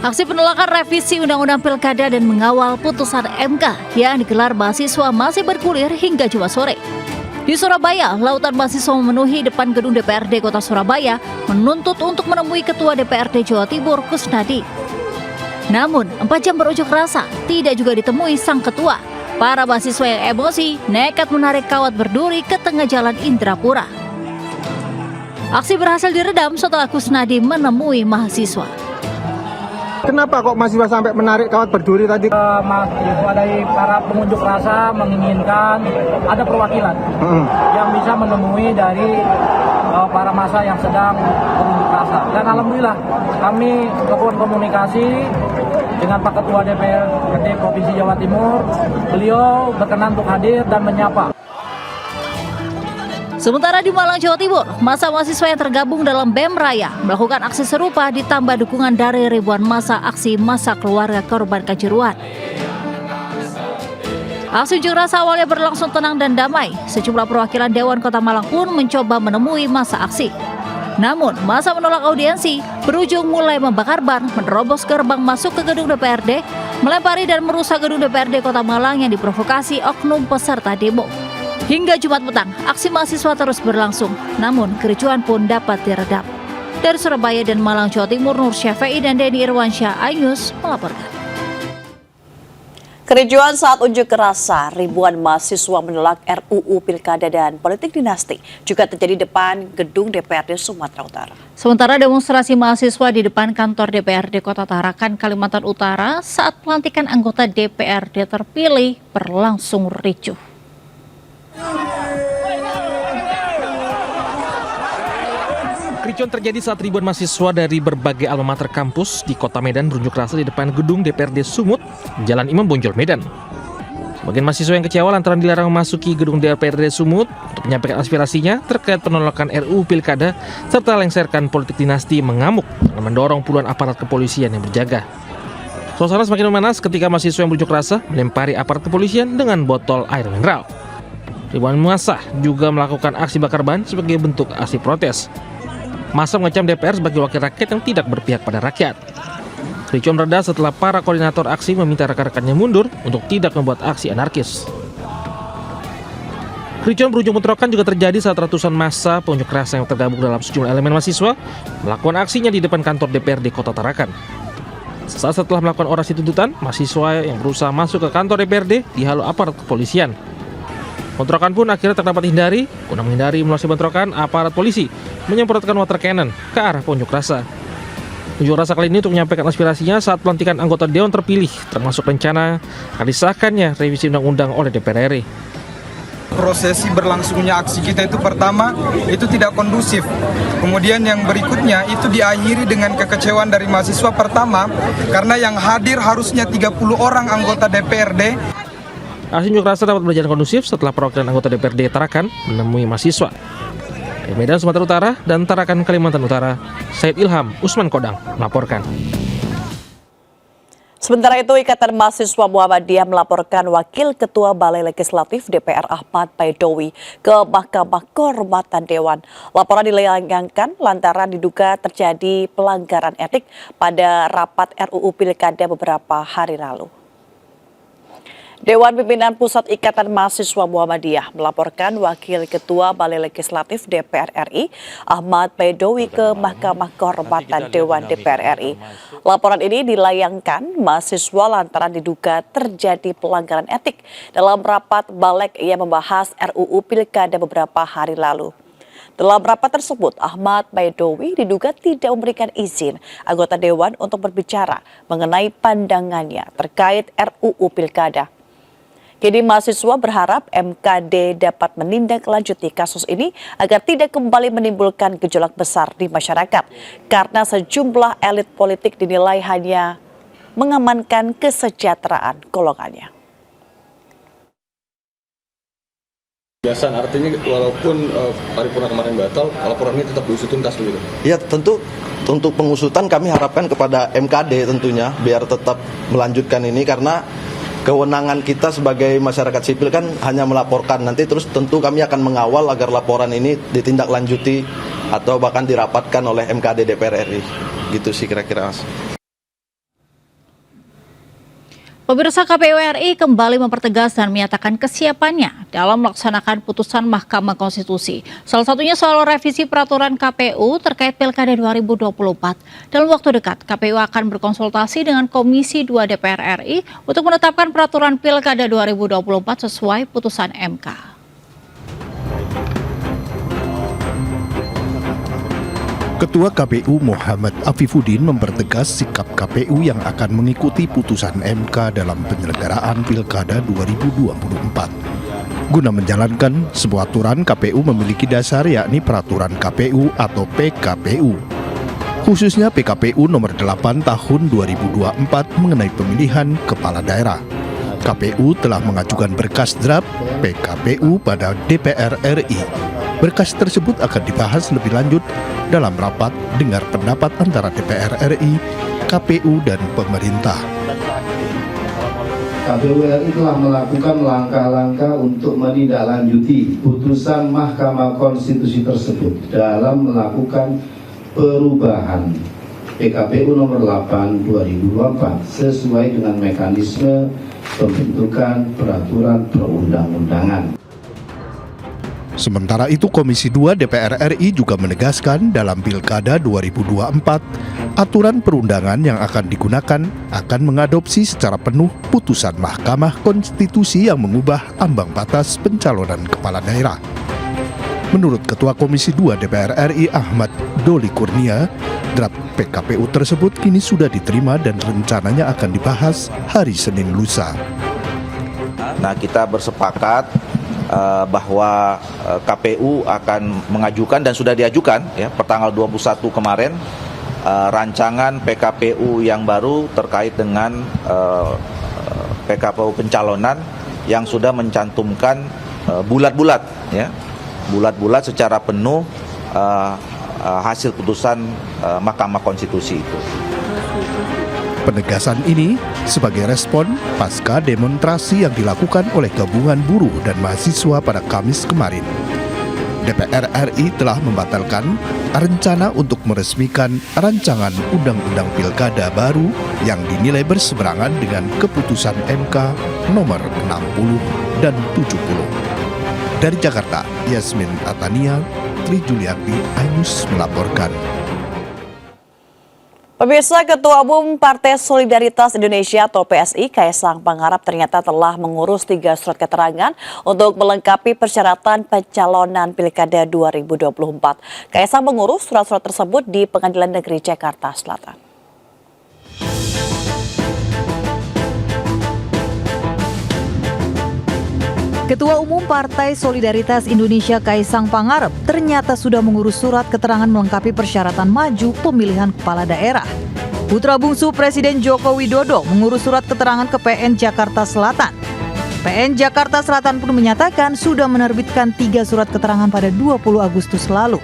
Aksi penolakan revisi Undang-Undang Pilkada dan mengawal putusan MK yang digelar mahasiswa masih bergulir hingga Jumat sore. Di Surabaya, lautan mahasiswa memenuhi depan gedung DPRD Kota Surabaya menuntut untuk menemui Ketua DPRD Jawa Timur Kusnadi. Namun, 4 jam berunjuk rasa tidak juga ditemui sang ketua. Para mahasiswa yang emosi nekat menarik kawat berduri ke tengah jalan Indrapura. Aksi berhasil diredam setelah Kusnadi menemui mahasiswa. Kenapa kok mahasiswa sampai menarik kawat berduri tadi? Mahasiswa dari para pengunjuk rasa menginginkan ada perwakilan yang bisa menemui dari para massa yang sedang berunjuk rasa. Dan alhamdulillah kami melakukan komunikasi dengan Pak Ketua DPRD Provinsi Jawa Timur. Beliau berkenan untuk hadir dan menyapa. Sementara di Malang, Jawa Timur, massa mahasiswa yang tergabung dalam BEM Raya melakukan aksi serupa ditambah dukungan dari ribuan massa aksi massa keluarga korban Kanjuruhan. Aksi unjuk rasa awalnya berlangsung tenang dan damai. Sejumlah perwakilan Dewan Kota Malang pun mencoba menemui massa aksi. Namun, massa menolak audiensi, berujung mulai membakar ban, menerobos gerbang masuk ke gedung DPRD, melempari dan merusak gedung DPRD Kota Malang yang diprovokasi oknum peserta demo. Hingga Jumat petang, aksi mahasiswa terus berlangsung, namun kericuhan pun dapat diredam. Dari Surabaya dan Malang, Jawa Timur, Nur Syafi'i dan Denny Irwansyah, iNews melaporkan. Kericuhan saat unjuk rasa ribuan mahasiswa menolak RUU Pilkada dan Politik Dinasti juga terjadi depan gedung DPRD Sumatera Utara. Sementara demonstrasi mahasiswa di depan kantor DPRD Kota Tarakan, Kalimantan Utara saat pelantikan anggota DPRD terpilih berlangsung ricuh. Kericuan terjadi saat ribuan mahasiswa dari berbagai alma mater kampus di Kota Medan berunjuk rasa di depan gedung DPRD Sumut, Jalan Imam Bonjol, Medan. Sebagian mahasiswa yang kecewa lantaran dilarang memasuki gedung DPRD Sumut untuk menyampaikan aspirasinya terkait penolakan RUU Pilkada serta lengserkan politik dinasti mengamuk dengan mendorong puluhan aparat kepolisian yang berjaga. Suasana semakin memanas ketika mahasiswa yang berunjuk rasa melempari aparat kepolisian dengan botol air mineral. Ribuan massa juga melakukan aksi bakar ban sebagai bentuk aksi protes. Massa mengecam DPR sebagai wakil rakyat yang tidak berpihak pada rakyat. Kericuan mereda setelah para koordinator aksi meminta rekan-rekannya mundur untuk tidak membuat aksi anarkis. Kericuan berujung bentrokan juga terjadi saat ratusan massa pengunjuk rasa yang tergabung dalam sejumlah elemen mahasiswa melakukan aksinya di depan kantor DPRD Kota Tarakan. Sesaat setelah melakukan orasi tuntutan, mahasiswa yang berusaha masuk ke kantor DPRD dihalau aparat kepolisian. Bentrokan pun akhirnya tak dapat dihindari. Guna menghindari emulasi bentrokan, aparat polisi menyemprotkan water cannon ke arah pengunjuk rasa. Unjuk rasa kali ini untuk menyampaikan aspirasinya saat pelantikan anggota Dewan terpilih, termasuk rencana akan disahkannya revisi undang-undang oleh DPR RI. Prosesi berlangsungnya aksi kita itu pertama itu tidak kondusif. Kemudian yang berikutnya itu diakhiri dengan kekecewaan dari mahasiswa pertama karena yang hadir harusnya 30 orang anggota DPRD. Aksi unjuk rasa dapat berjalan kondusif setelah perwakilan anggota DPRD Tarakan menemui mahasiswa. Dari Medan, Sumatera Utara, dan Tarakan, Kalimantan Utara, Said Ilham Usman Kodang melaporkan. Sementara itu, Ikatan Mahasiswa Muhammadiyah melaporkan Wakil Ketua Balai Legislatif DPR Ahmad Baidowi ke Mahkamah Kehormatan Dewan. Laporan dilayangkan lantaran diduga terjadi pelanggaran etik pada rapat RUU Pilkada beberapa hari lalu. Dewan Pimpinan Pusat Ikatan Mahasiswa Muhammadiyah melaporkan Wakil Ketua Balai Legislatif DPR RI Ahmad Baidowi ke Mahkamah Kehormatan Dewan DPR RI. Laporan ini dilayangkan mahasiswa lantaran diduga terjadi pelanggaran etik dalam rapat Balek yang membahas RUU Pilkada beberapa hari lalu. Dalam rapat tersebut, Ahmad Baidowi diduga tidak memberikan izin anggota Dewan untuk berbicara mengenai pandangannya terkait RUU Pilkada. Kini mahasiswa berharap MKD dapat menindaklanjuti kasus ini agar tidak kembali menimbulkan gejolak besar di masyarakat karena sejumlah elit politik dinilai hanya mengamankan kesejahteraan golongannya. Biasa artinya walaupun paripurna kemarin batal, laporan ini tetap diusut tuntas begitu? Ya tentu untuk pengusutan kami harapkan kepada MKD tentunya biar tetap melanjutkan ini karena kewenangan kita sebagai masyarakat sipil kan hanya melaporkan. Nanti terus tentu kami akan mengawal agar laporan ini ditindaklanjuti atau bahkan dirapatkan oleh MKD DPR RI. Gitu sih kira-kira, Mas. Pemirsa, KPU RI kembali mempertegas dan menyatakan kesiapannya dalam melaksanakan putusan Mahkamah Konstitusi. Salah satunya soal revisi peraturan KPU terkait Pilkada 2024. Dalam waktu dekat, KPU akan berkonsultasi dengan Komisi 2 DPR RI untuk menetapkan peraturan Pilkada 2024 sesuai putusan MK. Ketua KPU Muhammad Afifuddin mempertegas sikap KPU yang akan mengikuti putusan MK dalam penyelenggaraan Pilkada 2024. Guna menjalankan sebuah aturan, KPU memiliki dasar yakni Peraturan KPU atau PKPU. Khususnya PKPU nomor 8 tahun 2024 mengenai pemilihan kepala daerah. KPU telah mengajukan berkas draft PKPU pada DPR RI. Berkas tersebut akan dibahas lebih lanjut dalam rapat dengar pendapat antara DPR RI, KPU, dan pemerintah. KPU RI telah melakukan langkah-langkah untuk menindaklanjuti putusan Mahkamah Konstitusi tersebut dalam melakukan perubahan PKPU nomor 8 2024 sesuai dengan mekanisme pembentukan peraturan perundang-undangan. Sementara itu, Komisi 2 DPR RI juga menegaskan dalam Pilkada 2024, aturan perundangan yang akan digunakan akan mengadopsi secara penuh putusan Mahkamah Konstitusi yang mengubah ambang batas pencalonan kepala daerah. Menurut Ketua Komisi 2 DPR RI Ahmad Doli Kurnia, draft PKPU tersebut kini sudah diterima dan rencananya akan dibahas hari Senin lusa. Nah, kita bersepakat bahwa KPU akan mengajukan dan sudah diajukan ya pertanggal 21 kemarin rancangan PKPU yang baru terkait dengan PKPU pencalonan yang sudah mencantumkan bulat-bulat ya, bulat-bulat secara penuh hasil putusan Mahkamah Konstitusi itu. Penegasan ini sebagai respon pasca demonstrasi yang dilakukan oleh gabungan buruh dan mahasiswa pada Kamis kemarin. DPR RI telah membatalkan rencana untuk meresmikan rancangan Undang-Undang Pilkada baru yang dinilai berseberangan dengan keputusan MK nomor 60 dan 70. Dari Jakarta, Yasmin Atania, Tri Juliarti, iNews melaporkan. Pemirsa, Ketua Umum Partai Solidaritas Indonesia atau PSI, Kaisang Pangarep ternyata telah mengurus 3 surat keterangan untuk melengkapi persyaratan pencalonan Pilkada 2024. Kaisang mengurus surat-surat tersebut di Pengadilan Negeri Jakarta Selatan. Ketua Umum Partai Solidaritas Indonesia Kaisang Pangarep ternyata sudah mengurus surat keterangan melengkapi persyaratan maju pemilihan kepala daerah. Putra bungsu Presiden Joko Widodo mengurus surat keterangan ke PN Jakarta Selatan. PN Jakarta Selatan pun menyatakan sudah menerbitkan 3 surat keterangan pada 20 Agustus lalu.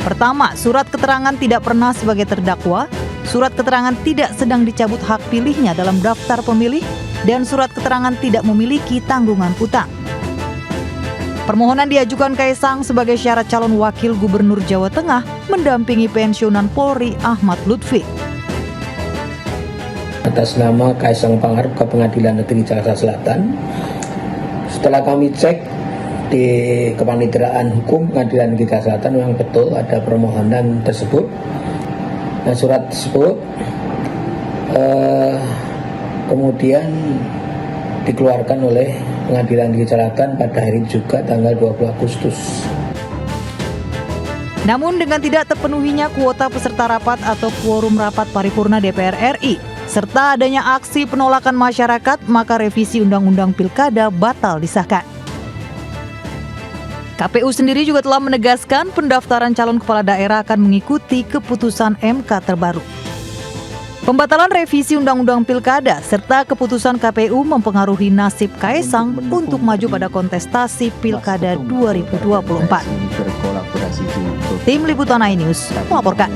Pertama, surat keterangan tidak pernah sebagai terdakwa, surat keterangan tidak sedang dicabut hak pilihnya dalam daftar pemilih, dan surat keterangan tidak memiliki tanggungan hutang. Permohonan diajukan Kaisang sebagai syarat calon wakil gubernur Jawa Tengah mendampingi pensiunan Polri Ahmad Lutfi. Atas nama Kaisang Pangarep ke Pengadilan Negeri Jakarta Selatan, setelah kami cek di Kepaniteraan Hukum Pengadilan Negeri Jakarta Selatan, memang betul ada permohonan tersebut. Nah, surat tersebut kemudian dikeluarkan oleh Pengadilan Negeri Jakarta pada hari juga tanggal 20 Agustus. Namun dengan tidak terpenuhinya kuota peserta rapat atau quorum rapat paripurna DPR RI, serta adanya aksi penolakan masyarakat, maka revisi Undang-Undang Pilkada batal disahkan. KPU sendiri juga telah menegaskan pendaftaran calon kepala daerah akan mengikuti keputusan MK terbaru. Pembatalan revisi Undang-Undang Pilkada serta keputusan KPU mempengaruhi nasib Kaisang untuk maju pada kontestasi Pilkada 2024. Tim Liputan iNews melaporkan.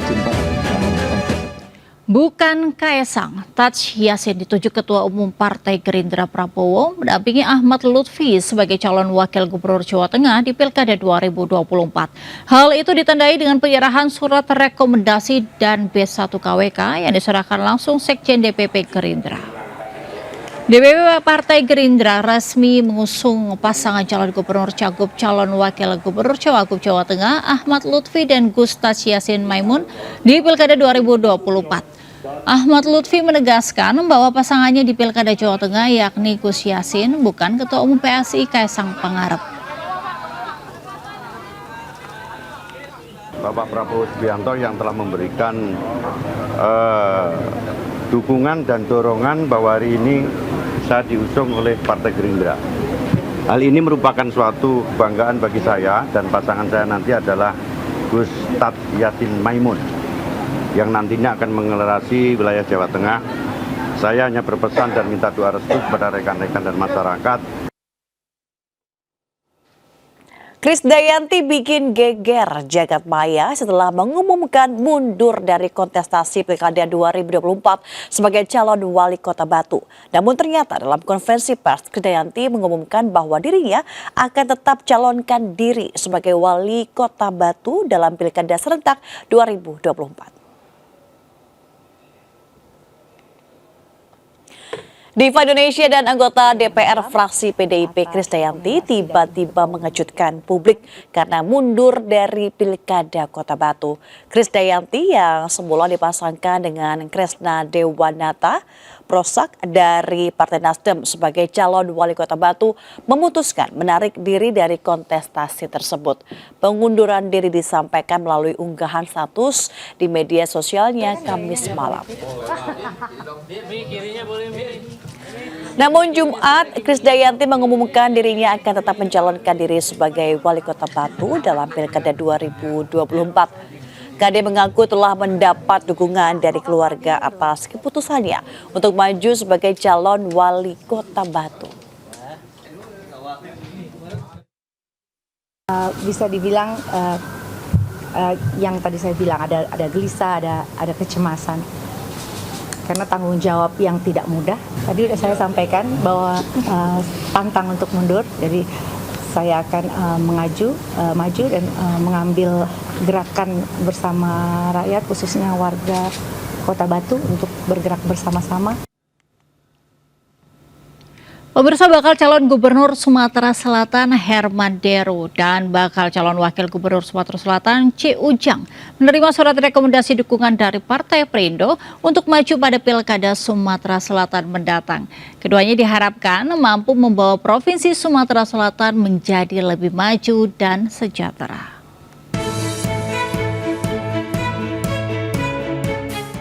Bukan Kaisang, Taj Yassin ditunjuk Ketua Umum Partai Gerindra Prabowo mendampingi Ahmad Lutfi sebagai calon wakil gubernur Jawa Tengah di Pilkada 2024. Hal itu ditandai dengan penyerahan surat rekomendasi dan B1 KWK yang diserahkan langsung Sekjen DPP Gerindra. DPP Partai Gerindra resmi mengusung pasangan calon gubernur Cagup calon wakil gubernur Cawagup Jawa Tengah Ahmad Lutfi dan Gus Taj Yassin Maimun di Pilkada 2024. Ahmad Lutfi menegaskan bahwa pasangannya di Pilkada Jawa Tengah yakni Gus Yassin bukan Ketua Umum PSI Kaisang Pangarep. Bapak Prabowo Subianto yang telah memberikan dukungan dan dorongan bahwa hari ini saya diusung oleh Partai Gerindra. Hal ini merupakan suatu kebanggaan bagi saya dan pasangan saya nanti adalah Gus Taj Yassin Maimun yang nantinya akan mengelerasi wilayah Jawa Tengah. Saya hanya berpesan dan minta doa restu kepada rekan-rekan dan masyarakat. Krisdayanti bikin geger jagat maya setelah mengumumkan mundur dari kontestasi Pilkada 2024 sebagai calon wali kota Batu. Namun ternyata dalam konferensi pers, Krisdayanti mengumumkan bahwa dirinya akan tetap calonkan diri sebagai wali kota Batu dalam Pilkada serentak 2024. Diva Indonesia dan anggota DPR fraksi PDIP Krisdayanti tiba-tiba mengejutkan publik karena mundur dari Pilkada Kota Batu. Krisdayanti yang semula dipasangkan dengan Kresna Dewanata Prosak dari Partai Nasdem sebagai calon wali kota Batu memutuskan menarik diri dari kontestasi tersebut. Pengunduran diri disampaikan melalui unggahan status di media sosialnya Kamis malam. Namun Jumat, Krisdayanti mengumumkan dirinya akan tetap mencalonkan diri sebagai Wali Kota Batu dalam Pilkada 2024. Kade mengaku telah mendapat dukungan dari keluarga atas keputusannya untuk maju sebagai calon Wali Kota Batu. Bisa dibilang yang tadi saya bilang ada gelisah, ada kecemasan karena tanggung jawab yang tidak mudah. Tadi sudah saya sampaikan bahwa pantang untuk mundur, jadi saya akan maju dan mengambil gerakan bersama rakyat, khususnya warga Kota Batu untuk bergerak bersama-sama. Pemirsa, bakal calon Gubernur Sumatera Selatan Herman Deru dan bakal calon Wakil Gubernur Sumatera Selatan C. Ujang menerima surat rekomendasi dukungan dari Partai Perindo untuk maju pada Pilkada Sumatera Selatan mendatang. Keduanya diharapkan mampu membawa Provinsi Sumatera Selatan menjadi lebih maju dan sejahtera.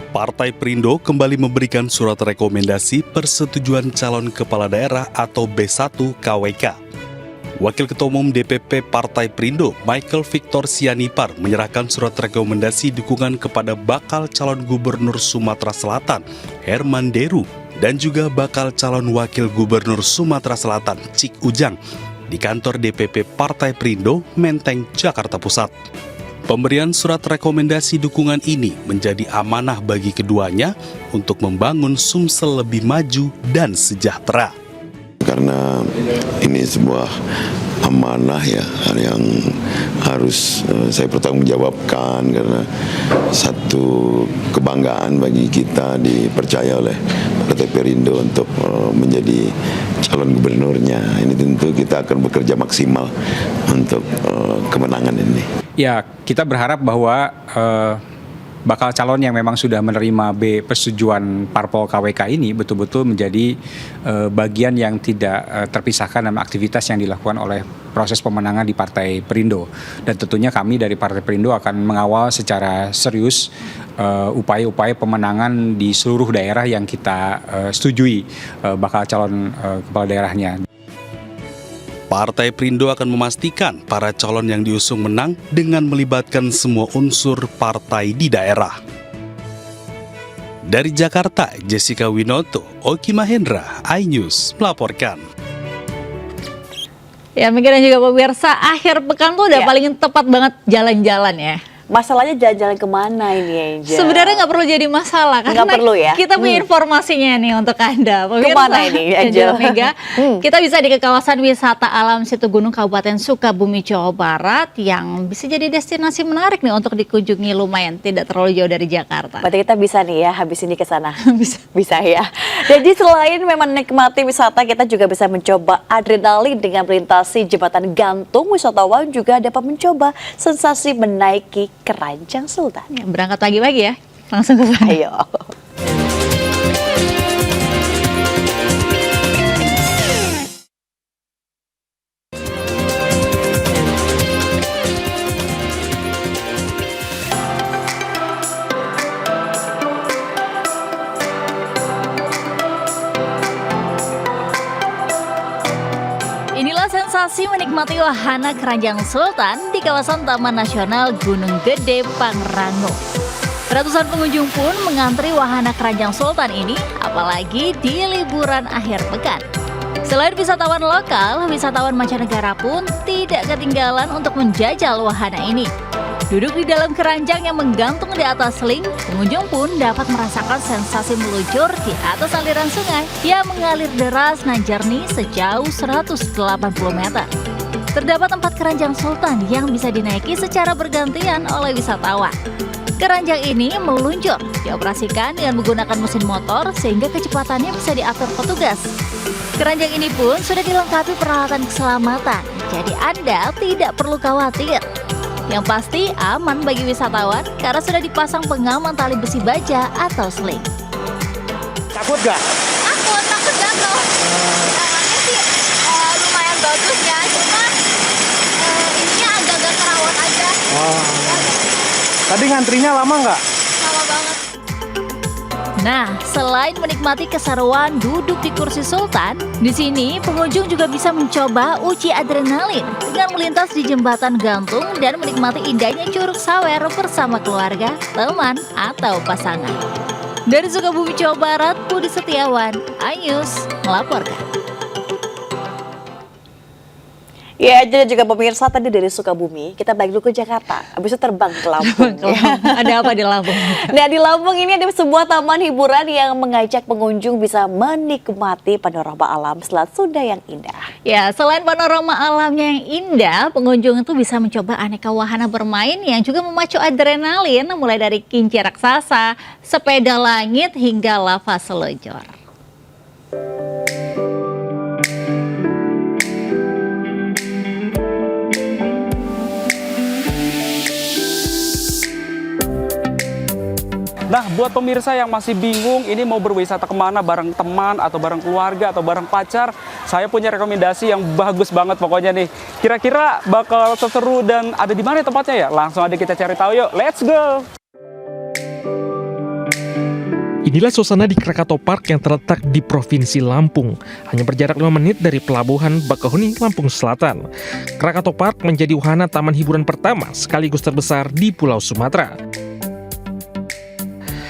Partai Perindo kembali memberikan surat rekomendasi persetujuan calon kepala daerah atau B1 KWK. Wakil Ketua Umum DPP Partai Perindo, Michael Victor Sianipar, menyerahkan surat rekomendasi dukungan kepada bakal calon Gubernur Sumatera Selatan, Herman Deru, dan juga bakal calon Wakil Gubernur Sumatera Selatan, Cik Ujang, di kantor DPP Partai Perindo, Menteng, Jakarta Pusat. Pemberian surat rekomendasi dukungan ini menjadi amanah bagi keduanya untuk membangun Sumsel lebih maju dan sejahtera. Karena ini sebuah amanah ya yang harus saya pertanggungjawabkan, karena satu kebanggaan bagi kita dipercaya oleh Partai Perindo untuk menjadi calon gubernurnya. Ini tentu kita akan bekerja maksimal untuk kemenangan ini. Ya, kita berharap bahwa bakal calon yang memang sudah menerima persetujuan parpol KWK ini betul-betul menjadi bagian yang tidak terpisahkan dalam aktivitas yang dilakukan oleh proses pemenangan di Partai Perindo. Dan tentunya kami dari Partai Perindo akan mengawal secara serius upaya-upaya pemenangan di seluruh daerah yang kita setujui bakal calon kepala daerahnya. Partai Perindo akan memastikan para calon yang diusung menang dengan melibatkan semua unsur partai di daerah. Dari Jakarta, Jessica Winoto, Oki Mahendra, iNews melaporkan. Ya, mungkin juga pemirsa, akhir pekan tuh udah paling tepat banget jalan-jalan ya. Masalahnya jalan-jalan kemana ini, Angel? Sebenarnya nggak perlu jadi masalah, karena perlu ya? Kita punya informasinya nih untuk Anda. Pemirsa, kemana ini, Angel? Mega, kita bisa di kawasan wisata alam Situ Gunung Kabupaten Sukabumi, Jawa Barat, yang bisa jadi destinasi menarik nih untuk dikunjungi, lumayan tidak terlalu jauh dari Jakarta. Berarti kita bisa nih ya habis ini ke sana. Bisa ya. Jadi selain memang menikmati wisata, kita juga bisa mencoba adrenalin dengan melintasi jembatan gantung. Wisatawan juga dapat mencoba sensasi menaiki Keranjang Sultan. Ya, berangkat pagi-pagi ya, langsung ke sana. Ayo. Inilah sensasi menikmati wahana Keranjang Sultan di kawasan Taman Nasional Gunung Gede, Pangrango. Ratusan pengunjung pun mengantri wahana Keranjang Sultan ini, apalagi di liburan akhir pekan. Selain wisatawan lokal, wisatawan mancanegara pun tidak ketinggalan untuk menjajal wahana ini. Duduk di dalam keranjang yang menggantung di atas seling, pengunjung pun dapat merasakan sensasi meluncur di atas aliran sungai yang mengalir deras dan jernih sejauh 180 meter. Terdapat 4 keranjang Sultan yang bisa dinaiki secara bergantian oleh wisatawan. Keranjang ini meluncur, dioperasikan dengan menggunakan mesin motor sehingga kecepatannya bisa diatur petugas. Keranjang ini pun sudah dilengkapi peralatan keselamatan, jadi Anda tidak perlu khawatir. Yang pasti aman bagi wisatawan karena sudah dipasang pengaman tali besi baja atau sling. Takut gak? Takut jatuh. Amannya sih lumayan bagus ya, cuma ininya agak-agak kerawat aja. Tadi ngantrinya lama nggak? Lama banget. Nah, selain menikmati keseruan duduk di kursi sultan, di sini pengunjung juga bisa mencoba uji adrenalin dengan melintas di jembatan gantung dan menikmati indahnya Curug Sawer bersama keluarga, teman, atau pasangan. Dari Sukabumi, Jawa Barat, Budi Setiawan, iNews melaporkan. Ya, jadi juga pemirsa tadi dari Sukabumi, kita balik dulu ke Jakarta, habis itu terbang ke Lampung. Ada apa di Lampung? Nah, di Lampung ini ada sebuah taman hiburan yang mengajak pengunjung bisa menikmati panorama alam Selat Sunda yang indah. Ya, selain panorama alamnya yang indah, pengunjung itu bisa mencoba aneka wahana bermain yang juga memacu adrenalin, mulai dari kincir raksasa, sepeda langit, hingga lava selonjor. Nah, buat pemirsa yang masih bingung ini mau berwisata kemana bareng teman atau bareng keluarga atau bareng pacar, saya punya rekomendasi yang bagus banget pokoknya nih. Kira-kira bakal seseru dan ada di mana tempatnya ya? Langsung aja kita cari tahu yuk. Let's go! Inilah suasana di Krakatau Park yang terletak di Provinsi Lampung. Hanya berjarak 5 menit dari Pelabuhan Bakauheni, Lampung Selatan. Krakatau Park menjadi wahana taman hiburan pertama sekaligus terbesar di Pulau Sumatera.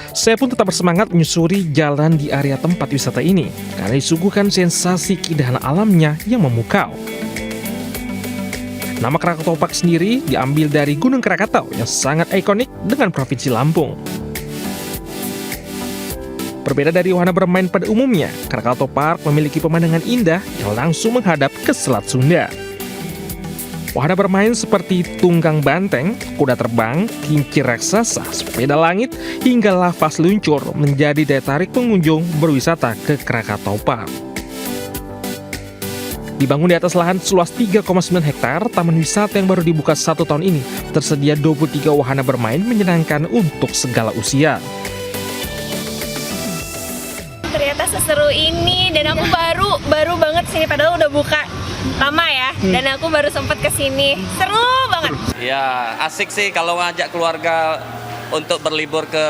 Saya pun tetap bersemangat menyusuri jalan di area tempat wisata ini karena disuguhkan sensasi keindahan alamnya yang memukau. Nama Krakatau Park sendiri diambil dari Gunung Krakatau yang sangat ikonik dengan Provinsi Lampung. Berbeda dari wahana bermain pada umumnya, Krakatau Park memiliki pemandangan indah yang langsung menghadap ke Selat Sunda. Wahana bermain seperti tunggang banteng, kuda terbang, kincir raksasa, sepeda langit, hingga lava seluncur menjadi daya tarik pengunjung berwisata ke Krakatau Park. Dibangun di atas lahan seluas 3,9 hektar, taman wisata yang baru dibuka 1 tahun ini tersedia 23 wahana bermain menyenangkan untuk segala usia. Ternyata seseru ini dan aku baru banget sini padahal udah buka lama ya, dan aku baru sempat kesini, seru banget. Ya asik sih kalau ngajak keluarga untuk berlibur ke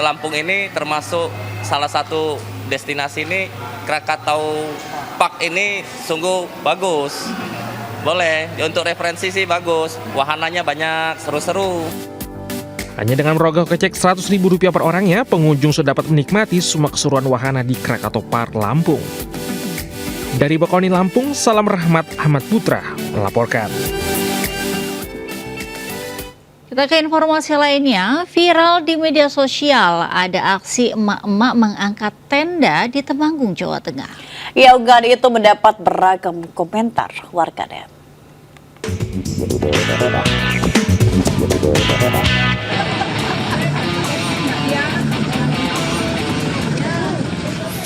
Lampung ini, termasuk salah satu destinasi ini Krakatau Park ini sungguh bagus. Boleh, untuk referensi sih bagus, wahananya banyak, seru-seru. Hanya dengan merogoh kocek Rp100.000 per orangnya, pengunjung sudah dapat menikmati semua keseruan wahana di Krakatau Park Lampung. Dari Bakauheni Lampung, salam rahmat Ahmad Putra melaporkan. Kita ke informasi lainnya, viral di media sosial ada aksi emak-emak mengangkat tenda di Temanggung, Jawa Tengah. Ya, unggahan itu mendapat beragam komentar warganet.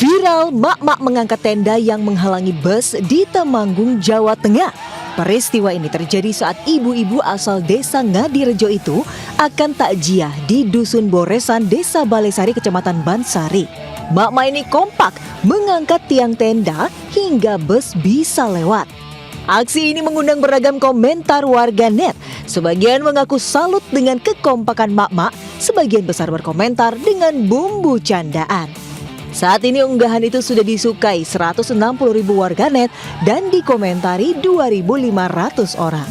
Viral mak-mak mengangkat tenda yang menghalangi bus di Temanggung, Jawa Tengah. Peristiwa ini terjadi saat ibu-ibu asal desa Ngadirejo itu akan takjiah di Dusun Boresan, Desa Balesari, Kecamatan Bansari. Mak-mak ini kompak mengangkat tiang tenda hingga bus bisa lewat. Aksi ini mengundang beragam komentar warganet. Sebagian mengaku salut dengan kekompakan mak-mak, sebagian besar berkomentar dengan bumbu candaan. Saat ini unggahan itu sudah disukai 160.000 warganet dan dikomentari 2.500 orang.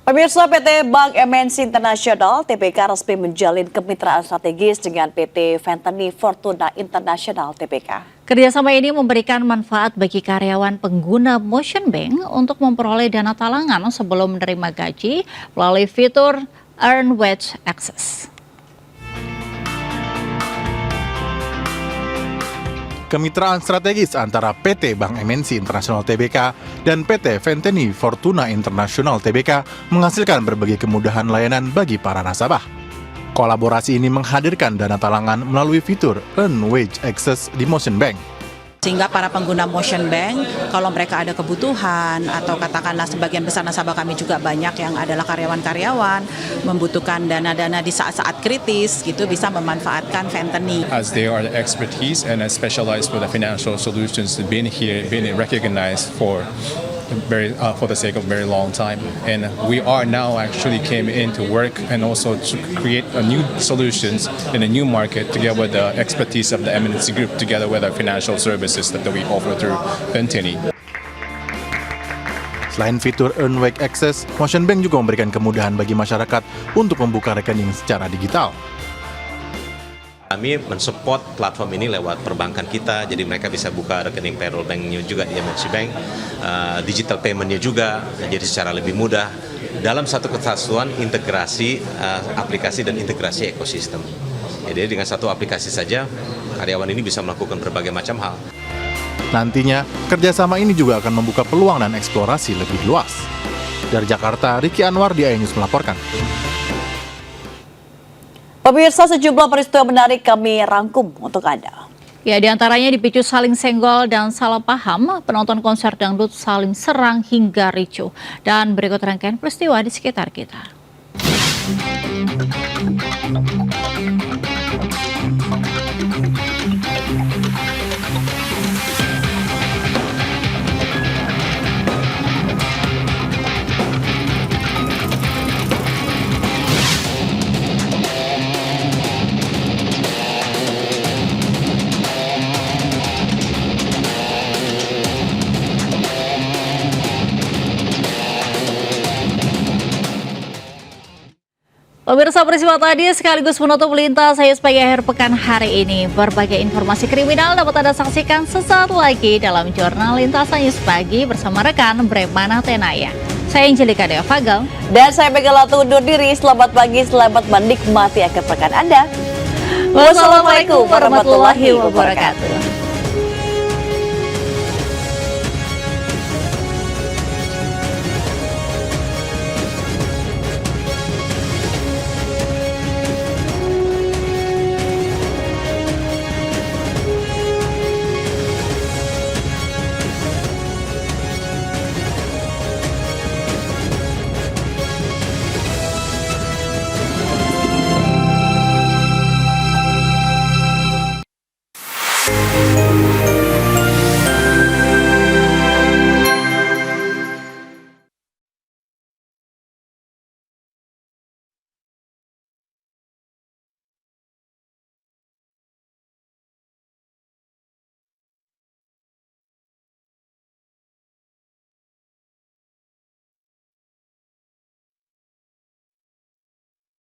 Pemirsa, PT Bank MNC International (TBK) resmi menjalin kemitraan strategis dengan PT Fenteni Fortuna International (TBK). Kerjasama ini memberikan manfaat bagi karyawan pengguna Motion Bank untuk memperoleh dana talangan sebelum menerima gaji melalui fitur Earn Wage Access. Kemitraan strategis antara PT Bank MNC International (TBK) dan PT Fenteni Fortuna International (TBK) menghasilkan berbagai kemudahan layanan bagi para nasabah. Kolaborasi ini menghadirkan dana talangan melalui fitur Earn Wage Access di Motion Bank. Sehingga para pengguna Motion Bank, kalau mereka ada kebutuhan atau katakanlah sebagian besar nasabah kami juga banyak yang adalah karyawan-karyawan, membutuhkan dana-dana di saat-saat kritis, gitu bisa memanfaatkan Fenteni. As they are the expertise and specialized for the financial solutions, being recognized for for the sake of very long time, and we are now actually came in to work and also to create a new solutions in a new market together with the expertise of the MNC Group together with our financial services that we offer through Ventini. Selain fitur Earn Wake Access, Motion Bank juga memberikan kemudahan bagi masyarakat untuk membuka rekening secara digital. Kami mensupport platform ini lewat perbankan kita, jadi mereka bisa buka rekening payroll banknya juga di MNC Bank, digital paymentnya juga, jadi secara lebih mudah dalam satu kesatuan integrasi aplikasi dan integrasi ekosistem. Jadi dengan satu aplikasi saja karyawan ini bisa melakukan berbagai macam hal. Nantinya, kerjasama ini juga akan membuka peluang dan eksplorasi lebih luas. Dari Jakarta, Riki Anwar di iNews melaporkan. Pemirsa, sejumlah peristiwa menarik kami rangkum untuk Anda. Ya, diantaranya dipicu saling senggol dan salah paham, penonton konser dangdut saling serang hingga ricuh. Dan berikut rangkaian peristiwa di sekitar kita. Pemirsa, peristiwa tadi sekaligus menutup lintas saya sebagai akhir pekan hari ini. Berbagai informasi kriminal dapat Anda saksikan sesaat lagi dalam Jurnal Lintas News Pagi bersama rekan Bremana Tenaya. Saya Angelika Dea Fagel. Dan saya Megalatu undur diri. Selamat pagi, selamat menikmati akhir pekan Anda. Wassalamualaikum warahmatullahi wabarakatuh.